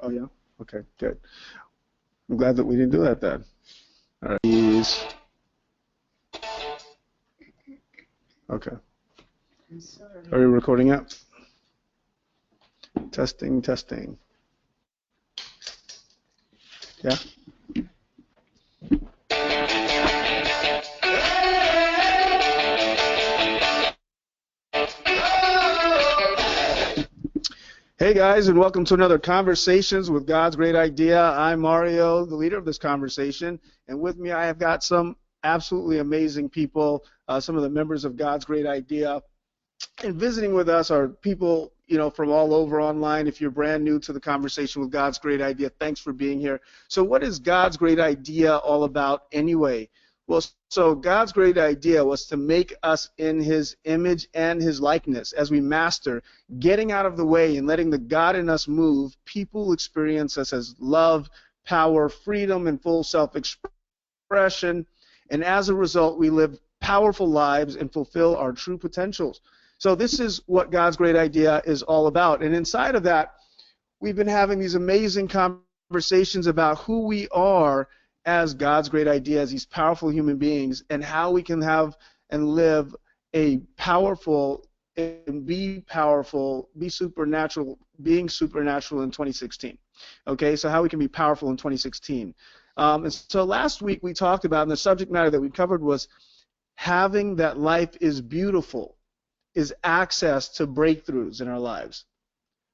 Oh yeah. Okay, good. I'm glad that we didn't do that then. All right. Please. Okay. I'm sorry. Are we recording it? Testing, testing. Yeah. Hey guys, and welcome to another Conversations with God's Great Idea. I'm Mario, the leader of this conversation, and with me I have got some absolutely amazing people, some of the members of God's Great Idea. And visiting with us are people, from all over online. If you're brand new to the Conversation with God's Great Idea, thanks for being here. So what is God's Great Idea all about anyway? Well, so God's great idea was to make us in his image and his likeness. As we master getting out of the way and letting the God in us move, people experience us as love, power, freedom, and full self-expression. And as a result, we live powerful lives and fulfill our true potentials. So this is what God's great idea is all about. And inside of that, we've been having these amazing conversations about who we are as God's great idea, as these powerful human beings, and how we can have and live a powerful and be powerful, be supernatural, being supernatural in 2016. Okay, so how we can be powerful in 2016. And so last week we talked about, and the subject matter that we covered was having that life is beautiful, is access to breakthroughs in our lives.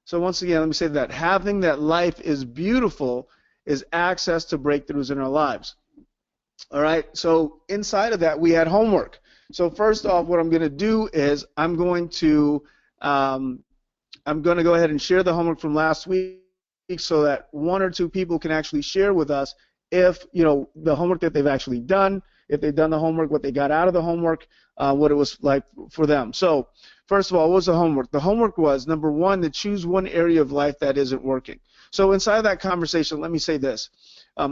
So once again, let me say that having that life is beautiful is access to breakthroughs in our lives. All right, so inside of that we had homework. So first off, what I'm going to do is I'm going to go ahead and share the homework from last week so that one or two people can actually share with us if, the homework that they've actually done, if they've done the homework, what they got out of the homework, what it was like for them. So first of all, what was the homework? The homework was, number one, to choose one area of life that isn't working. So inside of that conversation, let me say this.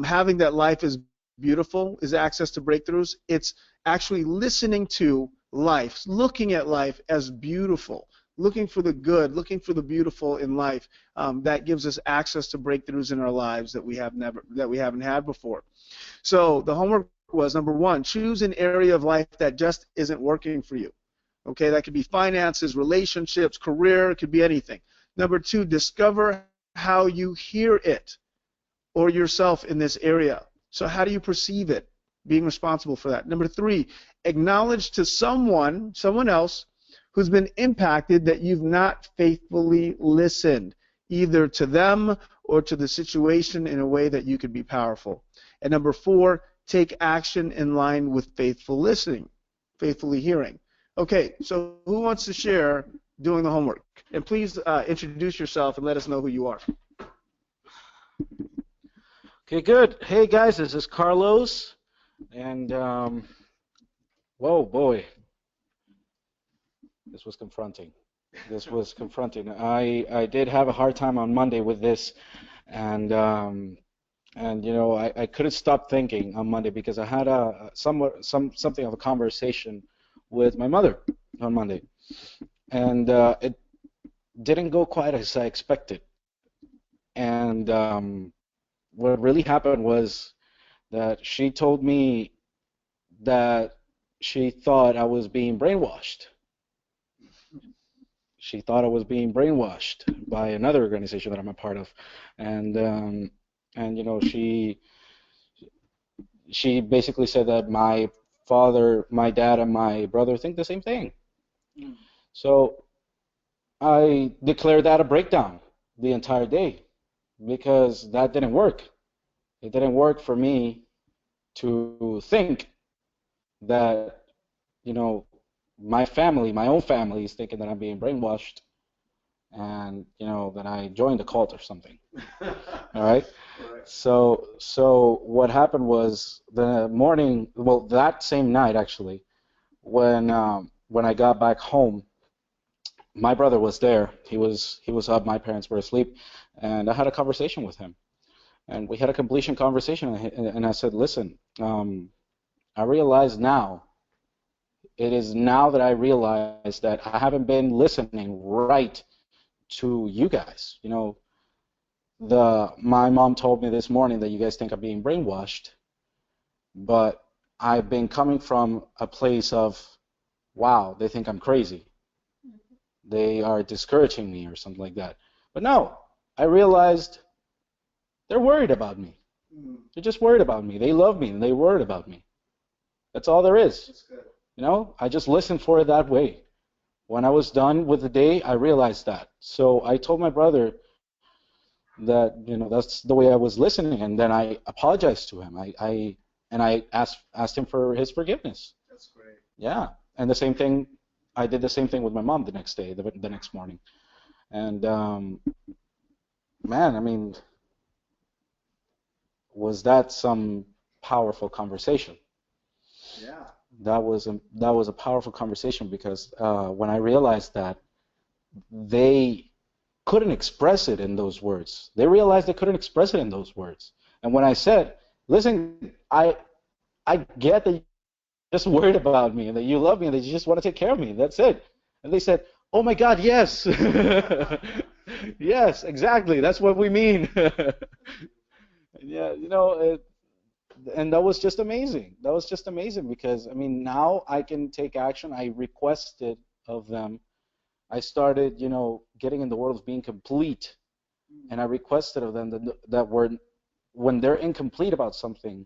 Having that life is beautiful is access to breakthroughs. It's actually listening to life, looking at life as beautiful, looking for the good, looking for the beautiful in life. That gives us access to breakthroughs in our lives that we haven't had before. So the homework was, number one, choose an area of life that just isn't working for you. Okay, that could be finances, relationships, career, it could be anything. Number two, discover how you hear it or yourself in this area. So how do you perceive it? Being responsible for that. Number three, acknowledge to someone else who's been impacted that you've not faithfully listened, either to them or to the situation in a way that you could be powerful. And number four, take action in line with faithful listening, faithfully hearing. Okay, so who wants to share doing the homework? And please introduce yourself and let us know who you are. Okay, good. Hey guys, this is Carlos, and whoa, boy, this was confronting. I did have a hard time on Monday with this, and I couldn't stop thinking on Monday because I had something of a conversation with my mother on Monday, and it didn't go quite as I expected, and what really happened was that she told me that she thought I was being brainwashed. She thought I was being brainwashed by another organization that I'm a part of, and she basically said that my father, my dad, and my brother think the same thing. So I declared that a breakdown the entire day because that didn't work. It didn't work for me to think that, my family, my own family is thinking that I'm being brainwashed and, that I joined a cult or something. All right? So what happened was the morning, well, that same night actually, when I got back home, my brother was there. He was up. My parents were asleep, and I had a conversation with him, and we had a completion conversation. And I said, "Listen, I realize now. It is now that I realize that I haven't been listening right to you guys. my mom told me this morning that you guys think I'm being brainwashed, but I've been coming from a place of, wow, they think I'm crazy. They are discouraging me or something like that. But no, I realized they're worried about me. They're just worried about me. They love me and they're worried about me. That's all there is. That's good. You know, I just listened for it that way. When I was done with the day, I realized that. So I told my brother that, you know, that's the way I was listening, and then I apologized to him. I asked him for his forgiveness. That's great. Yeah, and the same thing, I did the same thing with my mom the next day, the next morning, and man, I mean, was that some powerful conversation? Yeah. That was a powerful conversation because when I realized that they couldn't express it in those words, they realized they couldn't express it in those words. And when I said, "Listen, I get that you're just worried about me and that you love me and that you just want to take care of me. That's it." And they said, "Oh my God, yes, yes, exactly. That's what we mean." Yeah, you know, and that was just amazing. That was just amazing because, I mean, now I can take action. I requested of them. I started, you know, getting in the world of being complete, and I requested of them when they're incomplete about something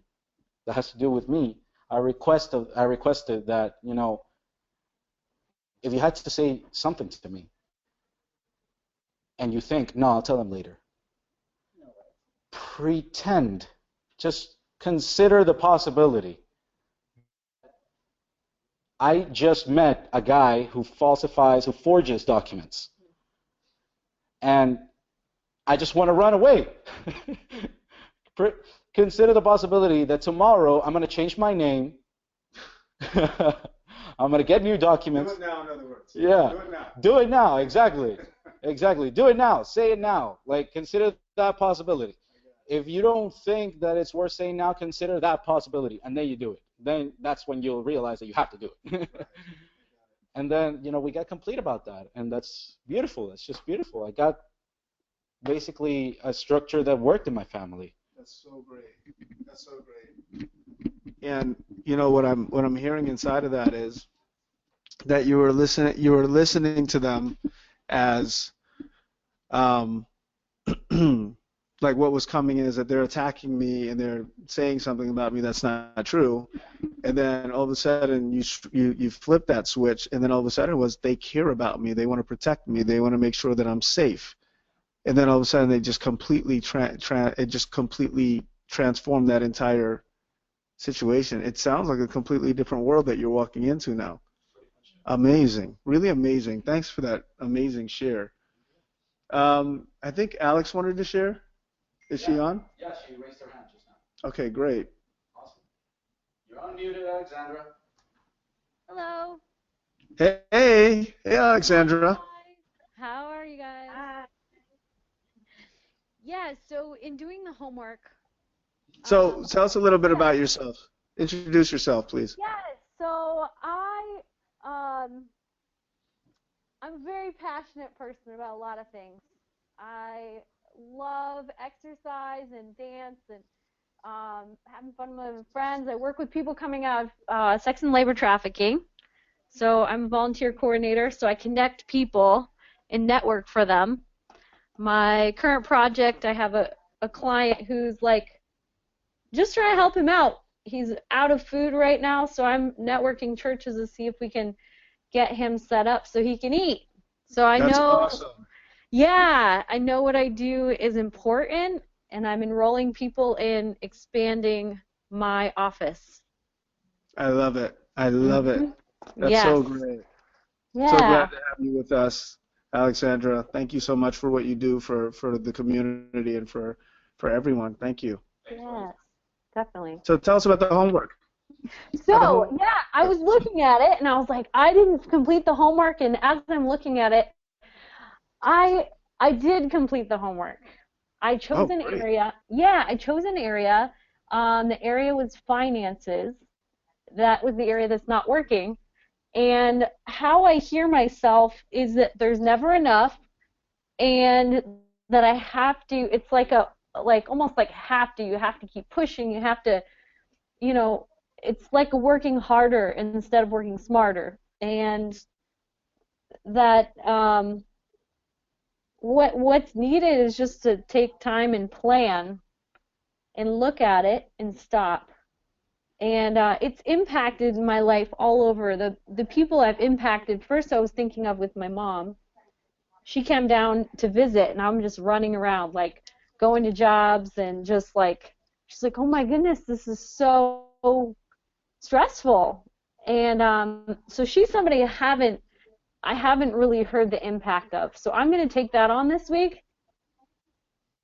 that has to do with me, I requested that, you know, if you had to say something to me, and you think, no, I'll tell them later. Pretend, just consider the possibility. I just met a guy who forges documents, and I just want to run away. Consider the possibility that tomorrow I'm going to change my name. I'm going to get new documents. Do it now, in other words. Yeah. Do it now. Do it now, exactly. Exactly. Do it now. Say it now. Like, consider that possibility. If you don't think that it's worth saying now, consider that possibility, and then you do it. Then that's when you'll realize that you have to do it. And then, you know, we got complete about that, and that's beautiful. It's just beautiful. I got basically a structure that worked in my family. That's so great. That's so great. And you know what I'm hearing inside of that is that you were listening to them as like what was coming is that they're attacking me and they're saying something about me that's not true, and then all of a sudden you flip that switch, and then all of a sudden it was they care about me, they want to protect me, they want to make sure that I'm safe, and then all of a sudden they just completely transformed that entire situation. It sounds like a completely different world that you're walking into now. Amazing, really amazing. Thanks for that amazing share. I think Alex wanted to share. Is she on? Yeah, she raised her hand just now. Okay, great. Awesome. You're unmuted, Alexandra. Hello. Hey, Alexandra. How are you guys? Yeah, so in doing the homework. So tell us a little bit about yourself. Introduce yourself, please. Yes, so I'm a very passionate person about a lot of things. I love exercise and dance and having fun with my friends. I work with people coming out of sex and labor trafficking. So I'm a volunteer coordinator, so I connect people and network for them. My current project, I have a client who's like just trying to help him out. He's out of food right now, so I'm networking churches to see if we can get him set up so he can eat. So I That's know, awesome. yeah, I know what I do is important, and I'm enrolling people in expanding my office. I love it. I love it. That's Yes. so great. Yeah. So glad to have you with us, Alexandra. Thank you so much for what you do for the community and for everyone. Thank you. Yes, definitely. So tell us about the homework. So, yeah, I was looking at it, and I was like, I didn't complete the homework, and as I'm looking at it, I did complete the homework. I chose an great. area. Yeah, I chose an area. The area was finances. That was the area that's not working. And how I hear myself is that there's never enough, and that I have to. It's like almost like you have to keep pushing. You have to, you know, it's like working harder instead of working smarter, and that what's needed is just to take time and plan and look at it and stop. And it's impacted my life all over. The people I've impacted, first I was thinking of with my mom. She came down to visit, and I'm just running around, like going to jobs and just like, she's like, oh my goodness, this is so stressful. And so she's somebody I haven't really heard the impact of. So I'm going to take that on this week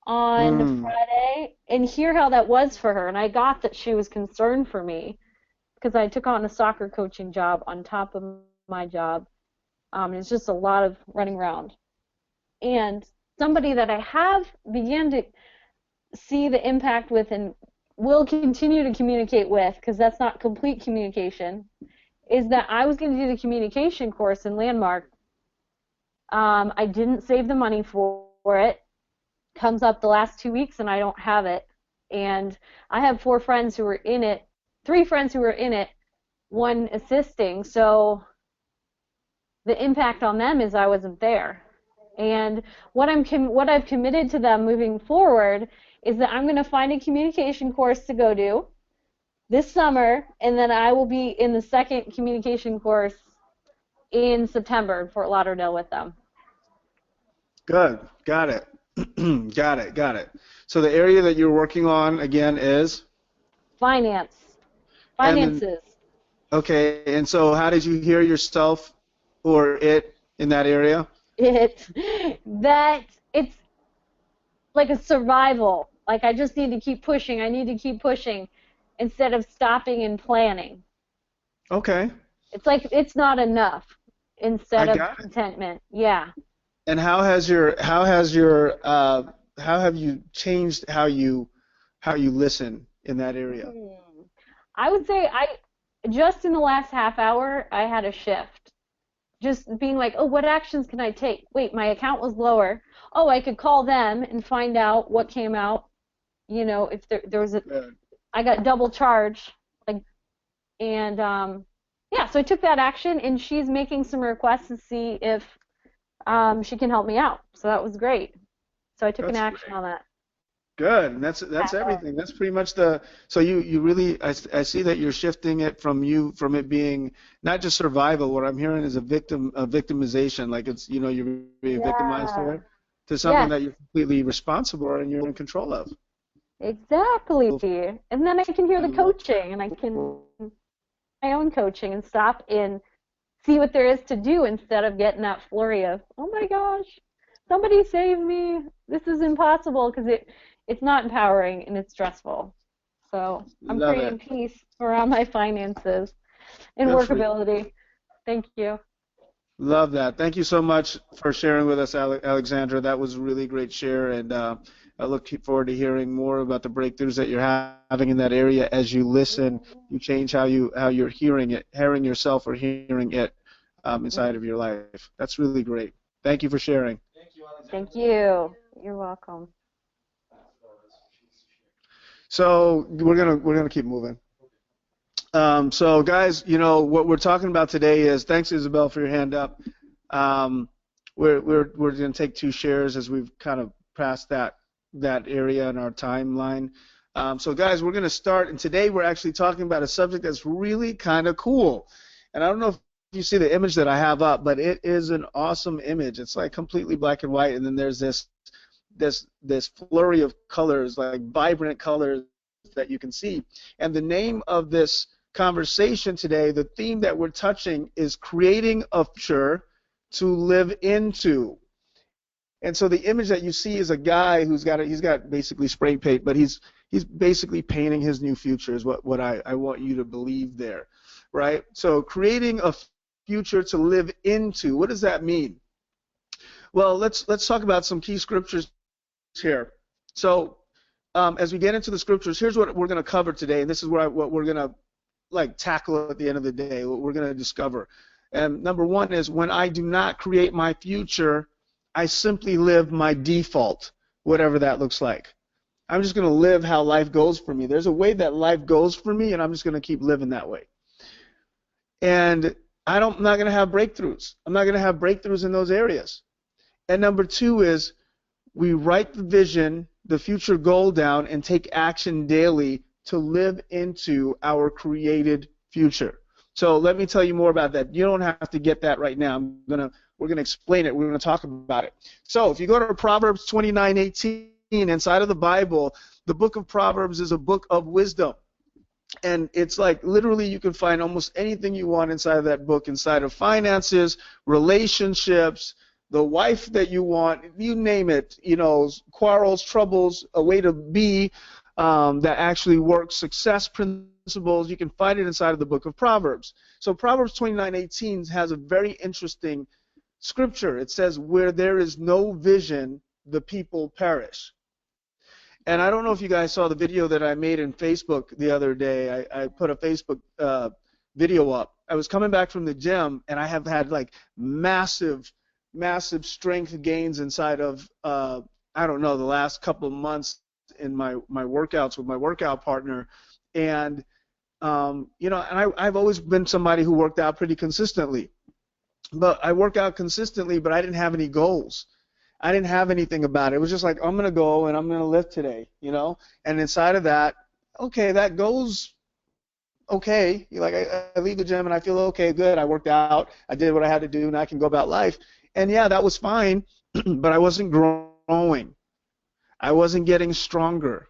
on Friday and hear how that was for her. And I got that she was concerned for me because I took on a soccer coaching job on top of my job. It's just a lot of running around. And somebody that I have began to see the impact with and will continue to communicate with, because that's not complete communication, is that I was going to do the communication course in Landmark. I didn't save the money for it. Comes up the last 2 weeks and I don't have it. And I have 4 friends who were in it, 3 friends who were in it, 1 assisting. So the impact on them is I wasn't there. And what I've committed to them moving forward is that I'm going to find a communication course to go to this summer, and then I will be in the second communication course in September in Fort Lauderdale with them. Good. Got it. Got it. So the area that you're working on, again, is? Finances. Okay, and so how did you hear yourself or it in that area? It's like a survival. Like I just need to keep pushing. I need to keep pushing instead of stopping and planning. Okay. It's like it's not enough instead of contentment. Yeah. And how have you changed how you listen in that area? I would say just in the last half hour I had a shift. Just being like, oh, what actions can I take? Wait, my account was lower. Oh, I could call them and find out what came out. You know, if there was I got double charged, and yeah, so I took that action, and she's making some requests to see if she can help me out. So that was great. So I took an action on that. Good, and that's everything. That's pretty much so you really, I see that you're shifting it from it being not just survival. What I'm hearing is a victimization, like it's, you know, you're being victimized for it, to something that you're completely responsible and you're in control of. Exactly. And then I can hear the coaching, and I can my own coaching and stop and see what there is to do instead of getting that flurry of, oh my gosh, somebody save me. This is impossible, because it's not empowering and it's stressful. So I'm creating peace around my finances and workability. Thank you. Love that. Thank you so much for sharing with us, Alexandra. That was a really great share, and I look forward to hearing more about the breakthroughs that you're having in that area as you listen. You change how you're hearing yourself or hearing it inside of your life. That's really great. Thank you for sharing. Thank you. You're welcome. So we're gonna keep moving. So guys, you know what we're talking about today is, thanks Isabel for your hand up. We're gonna take 2 shares as we've kind of passed that area in our timeline. So guys, we're gonna start, and today we're actually talking about a subject that's really kind of cool. And I don't know if you see the image that I have up, but it is an awesome image. It's like completely black and white, and then there's this flurry of colors, like vibrant colors that you can see. And the name of this conversation today, the theme that we're touching, is creating a future to live into. And so the image that you see is a guy he's got basically spray paint, but he's basically painting his new future is what I want you to believe there, right? So creating a future to live into. What does that mean? Well, let's talk about some key scriptures here. So as we get into the scriptures, here's what we're going to cover today, and this is what we're going to tackle at the end of the day, what we're going to discover. And number 1 is, when I do not create my future, I simply live my default, whatever that looks like. I'm just going to live how life goes for me. There's a way that life goes for me, and I'm just going to keep living that way. And I'm not going to have breakthroughs. I'm not going to have breakthroughs in those areas. And number two is we write the vision, the future goal down, and take action daily to live into our created future. So let me tell you more about that. You don't have to get that right now. We're gonna explain it. We're gonna talk about it. So if you go to Proverbs 29:18, inside of the Bible, the book of Proverbs is a book of wisdom. And it's like literally you can find almost anything you want inside of that book, inside of finances, relationships, the wife that you want, you name it, quarrels, troubles, a way to be that actually works, success principles. You can find it inside of the book of Proverbs. So Proverbs 29:18 has a very interesting scripture. It says, where there is no vision, the people perish. And I don't know if you guys saw the video that I made in Facebook the other day. I put a Facebook video up. I was coming back from the gym, and I have had like massive strength gains inside of, I don't know, the last couple of months in my workouts with my workout partner. And, I've always been somebody who worked out pretty consistently. But I work out consistently, but I didn't have any goals. I didn't have anything about it. It was just like, I'm going to go and I'm going to lift today, And inside of that, okay, that goes okay. Like I leave the gym and I feel okay, good. I worked out. I did what I had to do, and I can go about life. And yeah, that was fine, but I wasn't growing. I wasn't getting stronger.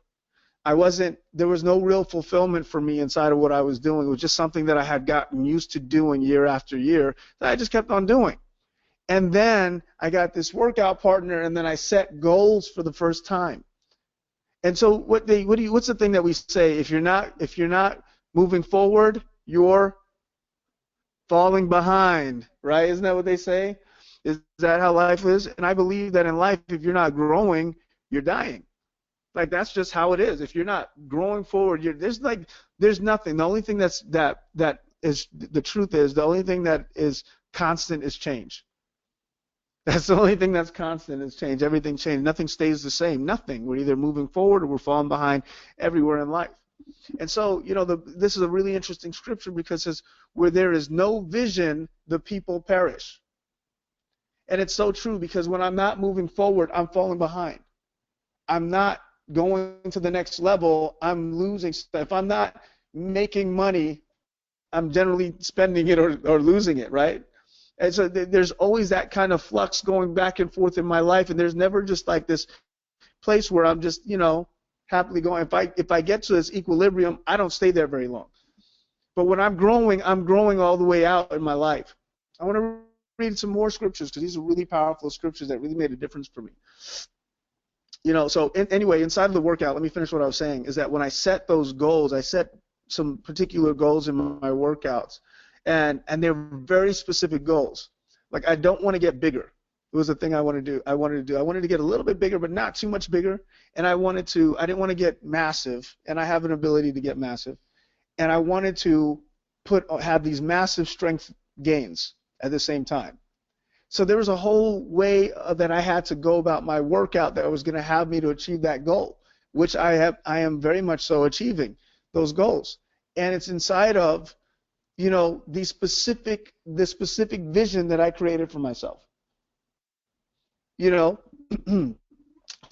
There was no real fulfillment for me inside of what I was doing. It was just something that I had gotten used to doing year after year that I just kept on doing. And then I got this workout partner, and then I set goals for the first time. And so what's the thing that we say? If you're not moving forward, you're falling behind, right? Isn't that what they say? Is that how life is? And I believe that in life, if you're not growing, you're dying. Like that's just how it is. If you're not growing forward, there's nothing. The only thing that is the truth is the only thing that is constant is change. That's the only thing that's constant is change. Everything changes. Nothing stays the same. Nothing. We're either moving forward or we're falling behind everywhere in life. And so, this is a really interesting scripture because it says, where there is no vision, the people perish. And it's so true because when I'm not moving forward, I'm falling behind. I'm not going to the next level. I'm losing stuff. If I'm not making money, I'm generally spending it or losing it, right? And so there's always that kind of flux going back and forth in my life, and there's never just like this place where I'm just, happily going. If I get to this equilibrium, I don't stay there very long. But when I'm growing all the way out in my life. I want to read some more scriptures because these are really powerful scriptures that really made a difference for me. Anyway, inside of the workout, let me finish what I was saying, is that when I set those goals, I set some particular goals in my workouts. And they're very specific goals. Like I don't want to get bigger. It was the thing I wanted to do. I wanted to get a little bit bigger, but not too much bigger. And I didn't want to get massive, and I have an ability to get massive. And I wanted to have these massive strength gains at the same time. So there was a whole way that I had to go about my workout that was going to have me to achieve that goal, which I am very much so achieving those goals. And it's inside of the specific vision that I created for myself. So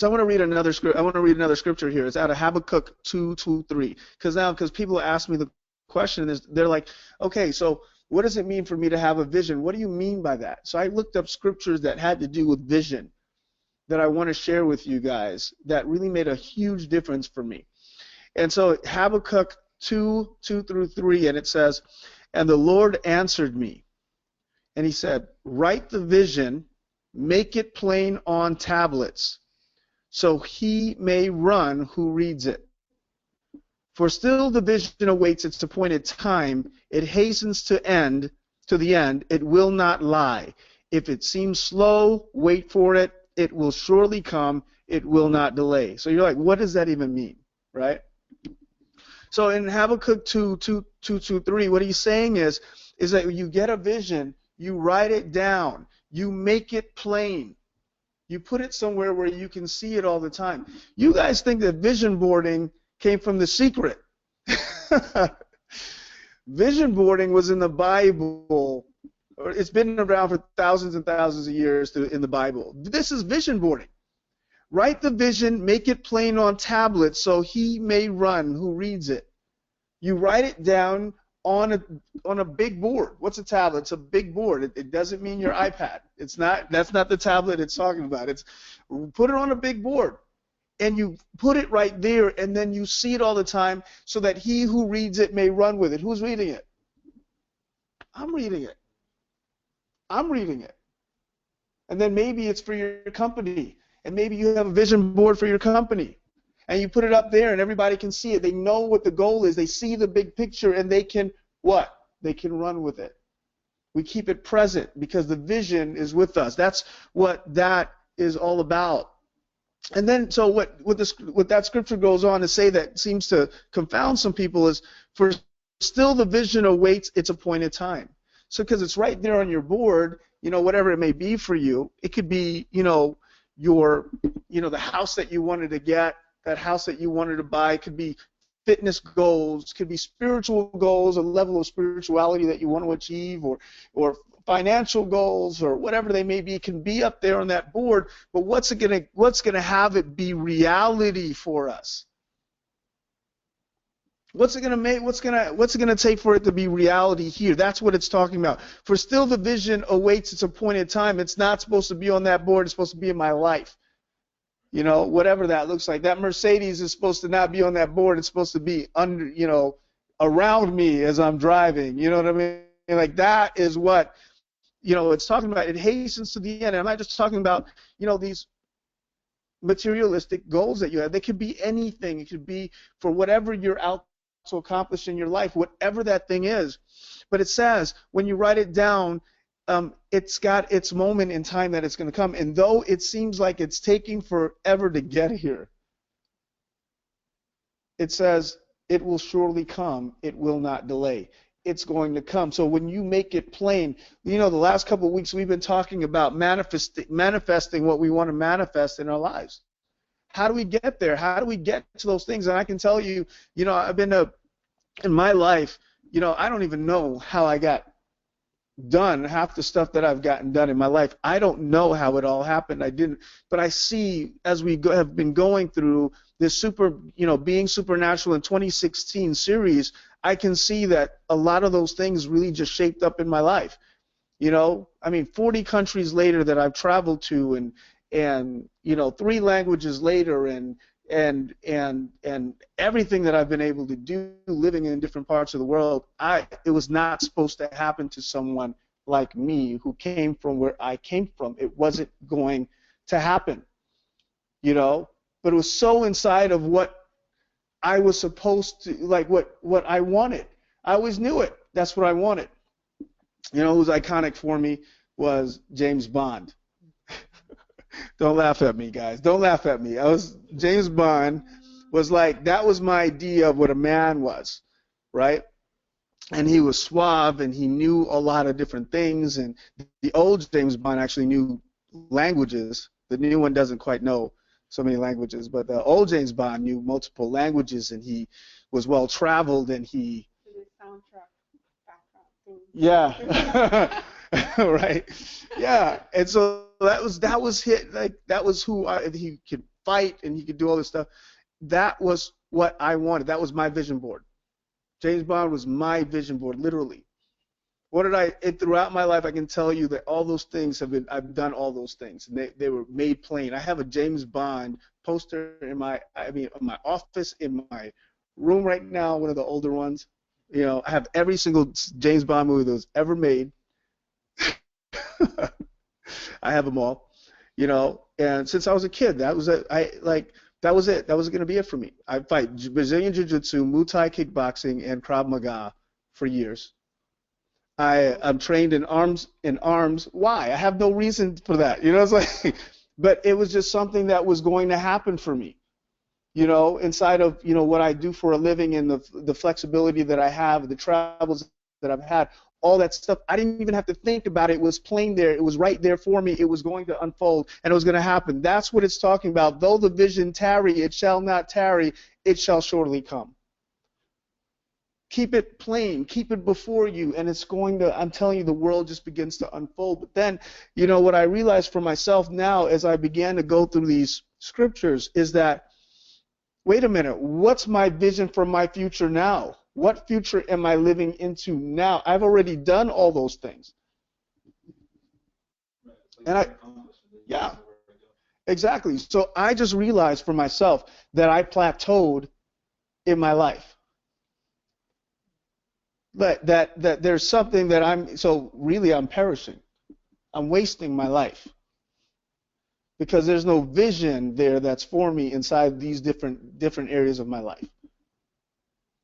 I want to read another scripture here. It's out of Habakkuk 2:2-3. Because people ask me the question, they're like, okay, so what does it mean for me to have a vision? What do you mean by that? So I looked up scriptures that had to do with vision that I want to share with you guys that really made a huge difference for me. And so Habakkuk 2:2-3, and it says, and the Lord answered me, and he said, write the vision, make it plain on tablets, so he may run who reads it. For still the vision awaits its appointed time. It hastens to the end. It will not lie. If it seems slow, wait for it. It will surely come. It will not delay. So you're like, what does that even mean, right? So in Habakkuk 2:2-3, what he's saying is that you get a vision, you write it down, you make it plain. You put it somewhere where you can see it all the time. You guys think that vision boarding came from The Secret. Vision boarding was in the Bible. It's been around for thousands and thousands of years in the Bible. This is vision boarding. Write the vision, make it plain on tablets so he may run who reads it. You write it down on a big board. What's a tablet? It's a big board. It doesn't mean your iPad. It's not. That's not the tablet it's talking about. It's put it on a big board, and you put it right there, and then you see it all the time, so that he who reads it may run with it. Who's reading it? I'm reading it. I'm reading it. And then maybe it's for your company, and maybe you have a vision board for your company. And you put it up there and everybody can see it. They know what the goal is. They see the big picture and they can what? They can run with it. We keep it present because the vision is with us. That's what that is all about. And then so what that scripture goes on to say that seems to confound some people is, for still the vision awaits its appointed time. So because it's right there on your board, whatever it may be for you, it could be, the house that you wanted to get, that house that you wanted to buy, could be fitness goals, could be spiritual goals, a level of spirituality that you want to achieve, or financial goals, or whatever they may be. It can be up there on that board, but what's gonna have it be reality for us? What's it gonna take for it to be reality here? That's what it's talking about. For still the vision awaits its appointed time. It's not supposed to be on that board. It's supposed to be in my life. Whatever that looks like. That Mercedes is supposed to not be on that board. It's supposed to be around me as I'm driving. You know what I mean? Like, that is what, it's talking about. It hastens to the end. And I'm not just talking about, these materialistic goals that you have. They could be anything. It could be for whatever you're out to accomplish in your life, whatever that thing is. But it says, when you write it down, it's got its moment in time that it's going to come. And though it seems like it's taking forever to get here, it says it will surely come. It will not delay. It's going to come. So when you make it plain, the last couple of weeks we've been talking about manifesting what we want to manifest in our lives. How do we get there? How do we get to those things? And I can tell you, I've been in my life, I don't even know how I got done half the stuff that I've gotten done in my life. I don't know how it all happened. I didn't, but I see as we have been going through this Being Supernatural in 2016 series, I can see that a lot of those things really just shaped up in my life. 40 countries later that I've traveled to, and 3 languages later, and everything that I've been able to do living in different parts of the world, it was not supposed to happen to someone like me who came from where I came from. It wasn't going to happen, but it was so inside of what I was supposed to, like what I wanted. I always knew it. That's what I wanted. Who was iconic for me was James Bond. Don't laugh at me, guys. Don't laugh at me. James Bond was like, that was my idea of what a man was, right? And he was suave, and he knew a lot of different things. And the old James Bond actually knew languages. The new one doesn't quite know so many languages, but the old James Bond knew multiple languages, and he was well traveled, and he. Soundtrack background. Yeah. Right. Yeah. And so that was hit, like, that was he could fight and he could do all this stuff. That was what I wanted. That was my vision board. James Bond was my vision board, literally. Throughout my life, I can tell you that all those things I've done all those things. And they were made plain. I have a James Bond poster in my office, in my room right now, one of the older ones. I have every single James Bond movie that was ever made. I have them all, and since I was a kid, that was it. That was it. That was going to be it for me. I fight Brazilian Jiu-Jitsu, Muay Thai kickboxing, and Krav Maga for years. I'm trained in arms. Why? I have no reason for that. It's like, but it was just something that was going to happen for me. Inside of what I do for a living, and the flexibility that I have, the travels that I've had, all that stuff. I didn't even have to think about it. It was plain there. It was right there for me. It was going to unfold, and it was going to happen. That's what it's talking about. Though the vision tarry, it shall not tarry. It shall surely come. Keep it plain. Keep it before you, and it's going to, I'm telling you, the world just begins to unfold. But then, you know, what I realized for myself now as I began to go through these scriptures is that, wait a minute, what's my vision for my future now? What future am I living into now? I've already done all those things. And yeah, exactly. So I just realized for myself that I plateaued in my life. But that there's something that I'm perishing. I'm wasting my life. Because there's no vision there that's for me inside these different areas of my life.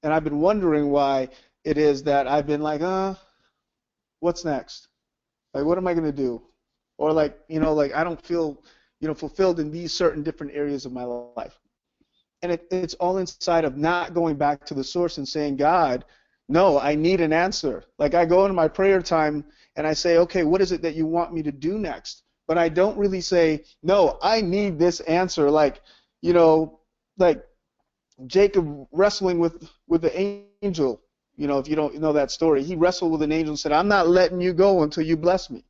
And I've been wondering why it is that I've been like, what's next? Like, what am I going to do? Or like, you know, like I don't feel, you know, fulfilled in these certain different areas of my life. And it's all inside of not going back to the source and saying, God, no, I need an answer. Like I go into my prayer time and I say, okay, what is it that you want me to do next? But I don't really say, no, I need this answer. Like, you know, like Jacob wrestling with the angel. You know, if you don't know that story, he wrestled with an angel and said, I'm not letting you go until you bless me.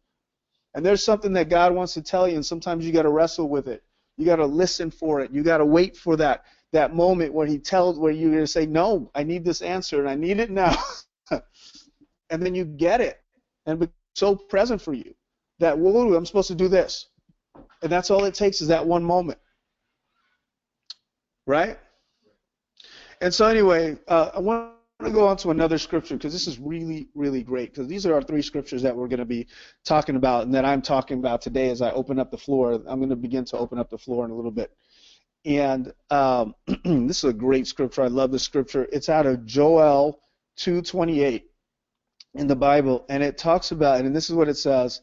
And there's something that God wants to tell you, and sometimes you got to wrestle with it. You got to listen for it. You got to wait for that moment where you're going to say, no, I need this answer, and I need it now. And then you get it, and it's so present for you that, whoa, I'm supposed to do this. And that's all it takes is that one moment. Right? And so anyway, I want to go on to another scripture because this is really, really great, because these are our three scriptures that we're going to be talking about and that I'm talking about today as I open up the floor. I'm going to begin to open up the floor in a little bit. And this is a great scripture. I love this scripture. It's out of Joel 2:28 in the Bible, and it talks about, and this is what it says,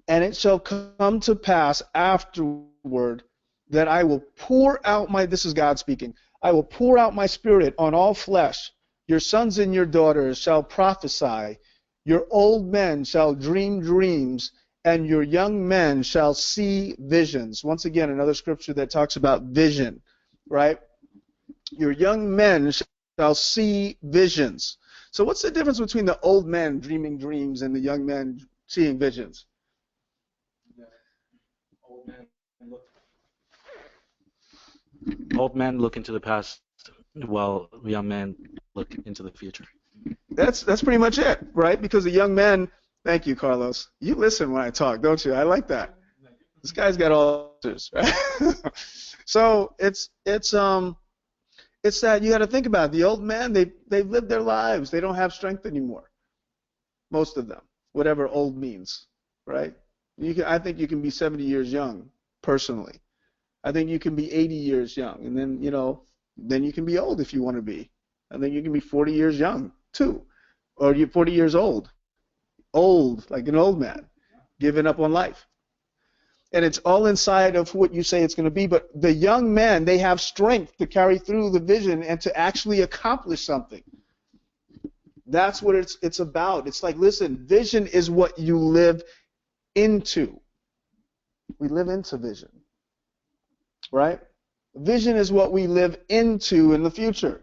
and it shall come to pass afterward that I will pour out this is God speaking, I will pour out my spirit on all flesh. Your sons and your daughters shall prophesy. Your old men shall dream dreams, and your young men shall see visions. Once again, another scripture that talks about vision, right? Your young men shall see visions. So what's the difference between the old men dreaming dreams and the young men seeing visions? Old men look into the past, while young men look into the future. That's pretty much it, right? Because the young men, thank you, Carlos. You listen when I talk, don't you? I like that. This guy's got all answers, right? So it's that you got to think about it. The old men, they've lived their lives. They don't have strength anymore. Most of them, whatever old means, right? I think you can be 70 years young, personally. I think you can be 80 years young, and then, you know, then you can be old if you want to be. I think you can be 40 years young, too. Or you're 40 years old, like an old man, giving up on life. And it's all inside of what you say it's going to be. But the young men, they have strength to carry through the vision and to actually accomplish something. That's what it's about. It's like, listen, vision is what you live into. We live into vision. Right? Vision is what we live into in the future.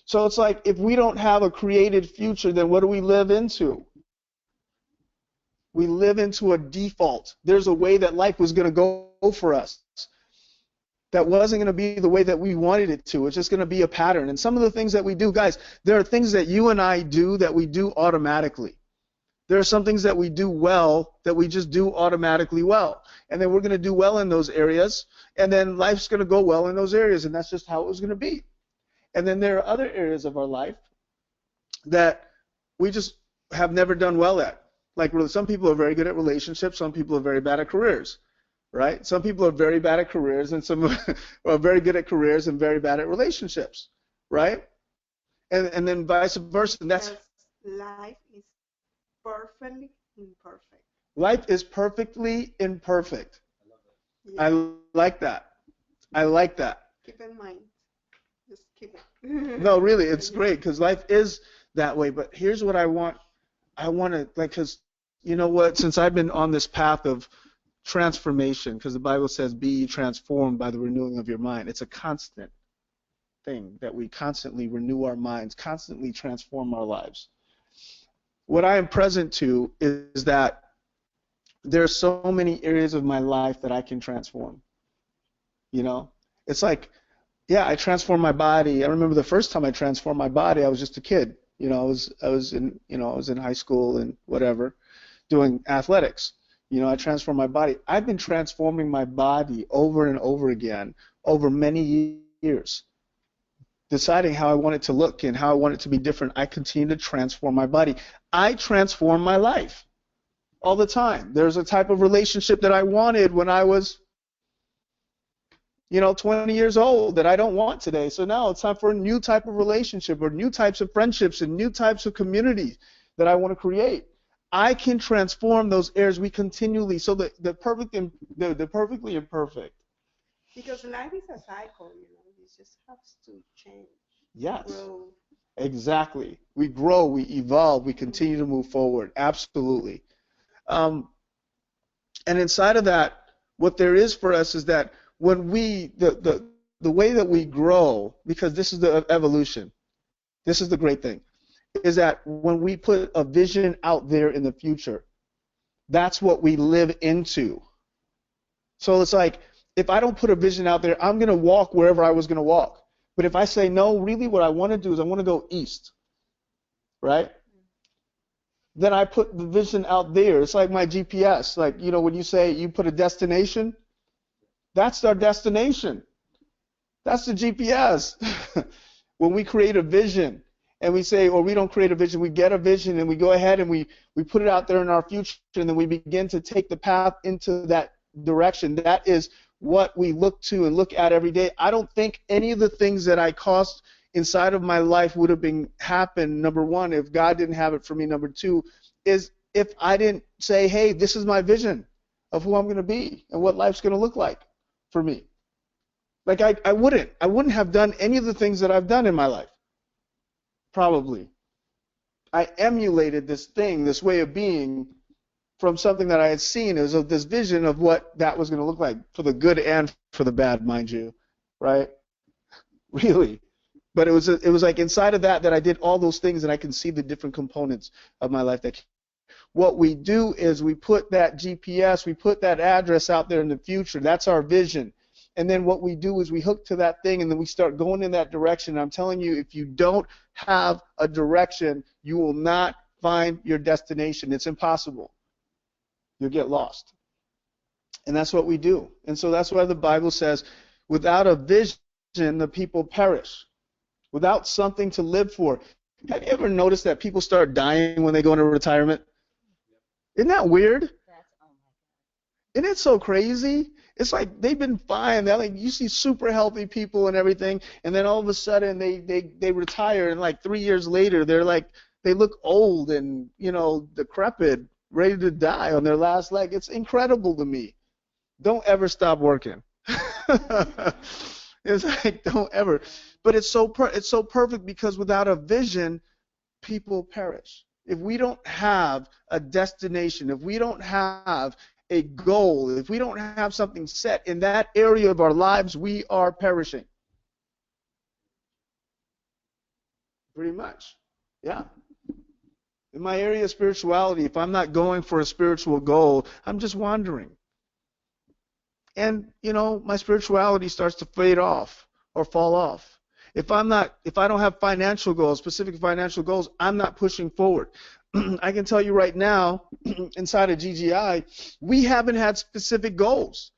So it's like, if we don't have a created future, then what do we live into? We live into a default. There's a way that life was going to go for us that wasn't going to be the way that we wanted it to. It's just going to be a pattern. And some of the things that we do, guys, there are things that you and I do that we do automatically. There are some things that we do well that we just do automatically well. And then we're going to do well in those areas, and then life's going to go well in those areas, and that's just how it was going to be. And then there are other areas of our life that we just have never done well at. Like, some people are very good at relationships, some people are very bad at careers, right? Some people are very bad at careers, and some are very good at careers and very bad at relationships, right? And then vice versa. And that's life is perfectly imperfect. Life is perfectly imperfect. Yeah. I like that. I like that. Keep in mind. Just keep it. No, really, it's great because life is that way. But here's what I want I want to, like, because you know what? Since I've been on this path of transformation, because the Bible says, be ye transformed by the renewing of your mind. It's a constant thing that we constantly renew our minds, constantly transform our lives. What I am present to is that there are so many areas of my life that I can transform. You know, it's like, yeah, I transformed my body. I remember the first time I transformed my body, I was just a kid. You know, I was in high school and whatever, doing athletics. You know, I transformed my body. I've been transforming my body over and over again over many years, deciding how I want it to look and how I want it to be different. I continue to transform my body. I transform my life all the time. There's a type of relationship that I wanted when I was 20 years old that I don't want today. So now it's time for a new type of relationship or new types of friendships and new types of communities that I want to create. I can transform those areas. We continually, so the perfectly imperfect. Because life is a cycle, it just has to change. Yes. Grow. Exactly. We grow, we evolve, we continue to move forward. Absolutely. And inside of that, what there is for us is that when the way that we grow, because this is the evolution, this is the great thing, is that when we put a vision out there in the future, that's what we live into. So it's like, if I don't put a vision out there, I'm going to walk wherever I was going to walk. But if I say, no, really what I want to do is I want to go east, right? Then I put the vision out there. It's like my GPS. Like, when you say you put a destination, that's our destination. That's the GPS. When we create a vision and we say, or we don't create a vision, we get a vision and we go ahead and we put it out there in our future, and then we begin to take the path into that direction. That is what we look to and look at every day. I don't think any of the things that I caused inside of my life would have happened, number one, if God didn't have it for me. Number two is if I didn't say, hey, this is my vision of who I'm going to be and what life's going to look like for me. Like I wouldn't have done any of the things that I've done in my life. Probably. I emulated this thing, this way of being, from something that I had seen. It was of this vision of what that was going to look like, for the good and for the bad, mind you, right? Really. But it was like inside of that I did all those things, and I can see the different components of my life. What we do is we put that GPS, we put that address out there in the future. That's our vision. And then what we do is we hook to that thing, and then we start going in that direction. I'm telling you, if you don't have a direction, you will not find your destination. It's impossible. You'll get lost. And that's what we do. And so that's why the Bible says, without a vision, the people perish. Without something to live for. Have you ever noticed that people start dying when they go into retirement? Isn't that weird? Isn't it so crazy? It's like they've been fine. They're like, you see super healthy people and everything, and then all of a sudden they retire, and like 3 years later they're like, they look old and decrepit, ready to die on their last leg. It's incredible to me. Don't ever stop working. It's like, don't ever. But it's so perfect, because without a vision, people perish. If we don't have a destination, if we don't have a goal, if we don't have something set in that area of our lives, we are perishing. Pretty much. Yeah. In my area of spirituality, if I'm not going for a spiritual goal, I'm just wandering. And, my spirituality starts to fade off or fall off. If I don't have financial goals, specific financial goals, I'm not pushing forward. I can tell you right now, inside of GGI, we haven't had specific goals.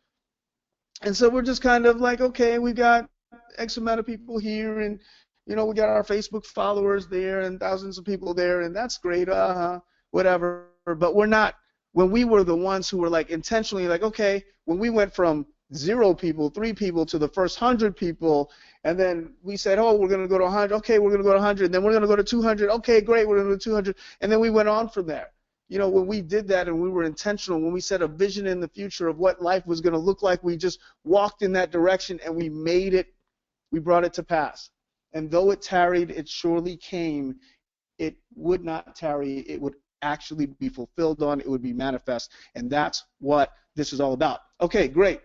And so we're just kind of like, okay, we've got X amount of people here, and, we got our Facebook followers there and thousands of people there, and that's great, whatever. But we're not, when we were the ones who were like intentionally like, okay, when we went from 0 people, 3 people to the first 100 people, and then we said, oh, we're going to go to 100. Okay, we're going to go to 100. Then we're going to go to 200. Okay, great, we're going to go to 200. And then we went on from there. When we did that and we were intentional, when we set a vision in the future of what life was going to look like, we just walked in that direction and we made it, we brought it to pass. And though it tarried, it surely came. It would not tarry. It would actually be fulfilled on, it would be manifest, and that's what this is all about. Okay, great.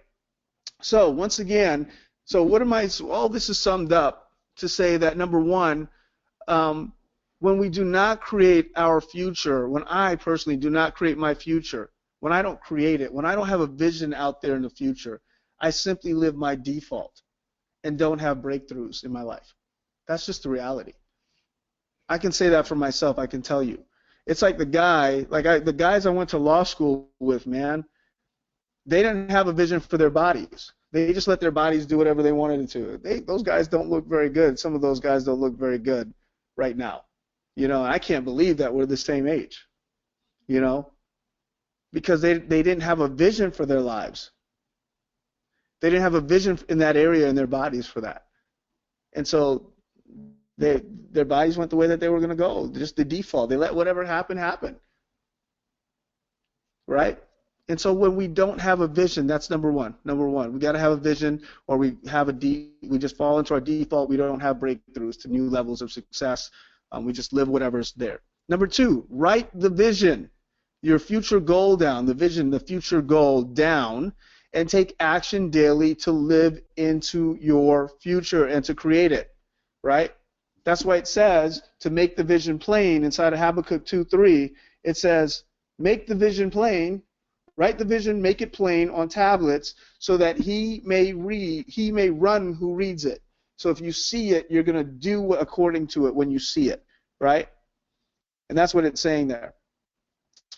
So once again, so what am I, so all this is summed up to say that number one, when we do not create our future, when I personally do not create my future, when I don't create it, when I don't have a vision out there in the future, I simply live my default and don't have breakthroughs in my life. That's just the reality. I can say that for myself. I can tell you. It's like the guys I went to law school with, man, they didn't have a vision for their bodies. They just let their bodies do whatever they wanted it to. Those guys don't look very good. Some of those guys don't look very good right now. You know, I can't believe that we're the same age, you know, because they didn't have a vision for their lives. They didn't have a vision in that area in their bodies for that. And so their bodies went the way that they were going to go, just the default. They let whatever happen, happen. Right? And so when we don't have a vision, that's number one. Number one, we got to have a vision, or we just fall into our default. We don't have breakthroughs to new levels of success. We just live whatever's there. Number two, write the vision, your future goal down, the vision, the future goal down, and take action daily to live into your future and to create it, right? That's why it says to make the vision plain inside of Habakkuk 2:3. It says, make the vision plain, write the vision, make it plain on tablets so that he may run who reads it. So if you see it, you're going to do according to it when you see it, right? And that's what it's saying there.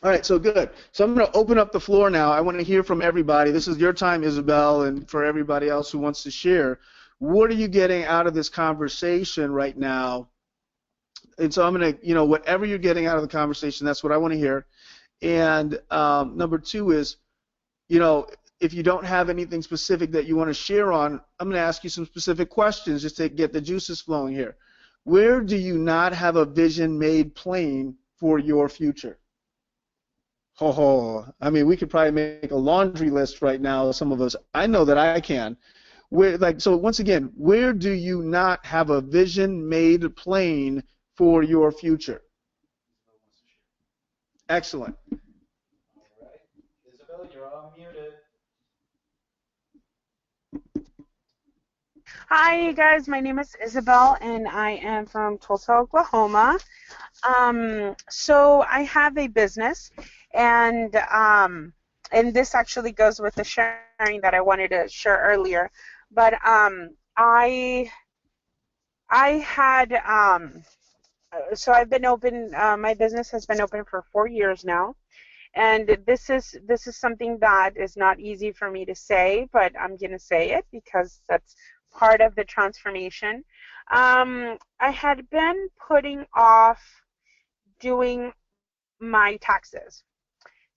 All right, so good. So I'm going to open up the floor now. I want to hear from everybody. This is your time, Isabel, and for everybody else who wants to share. What are you getting out of this conversation right now? And so I'm going to, whatever you're getting out of the conversation, that's what I want to hear. And number two is, if you don't have anything specific that you want to share on, I'm going to ask you some specific questions just to get the juices flowing here. Where do you not have a vision made plain for your future? I mean, we could probably make a laundry list right now, some of us. I know that I can. So once again, where do you not have a vision made plain for your future? Excellent. All right. Isabel, you're all muted. Hi, you guys. My name is Isabel, and I am from Tulsa, Oklahoma. So I have a business, and this actually goes with the sharing that I wanted to share earlier. But I had so I've been open. My business has been open for 4 years now. And this is something that is not easy for me to say, but I'm going to say it because that's part of the transformation. I had been putting off doing my taxes.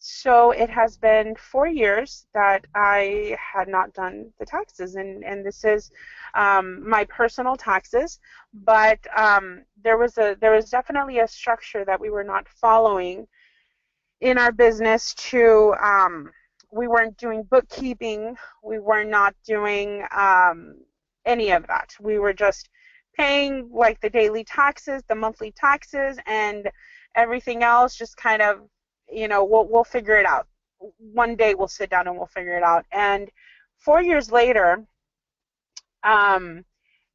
So it has been 4 years that I had not done the taxes, and this is my personal taxes. But there was definitely a structure that we were not following in our business. We weren't doing bookkeeping. We were not doing any of that. We were just paying like the daily taxes, the monthly taxes, and everything else just kind of, we'll figure it out. One day we'll sit down and we'll figure it out. And 4 years later,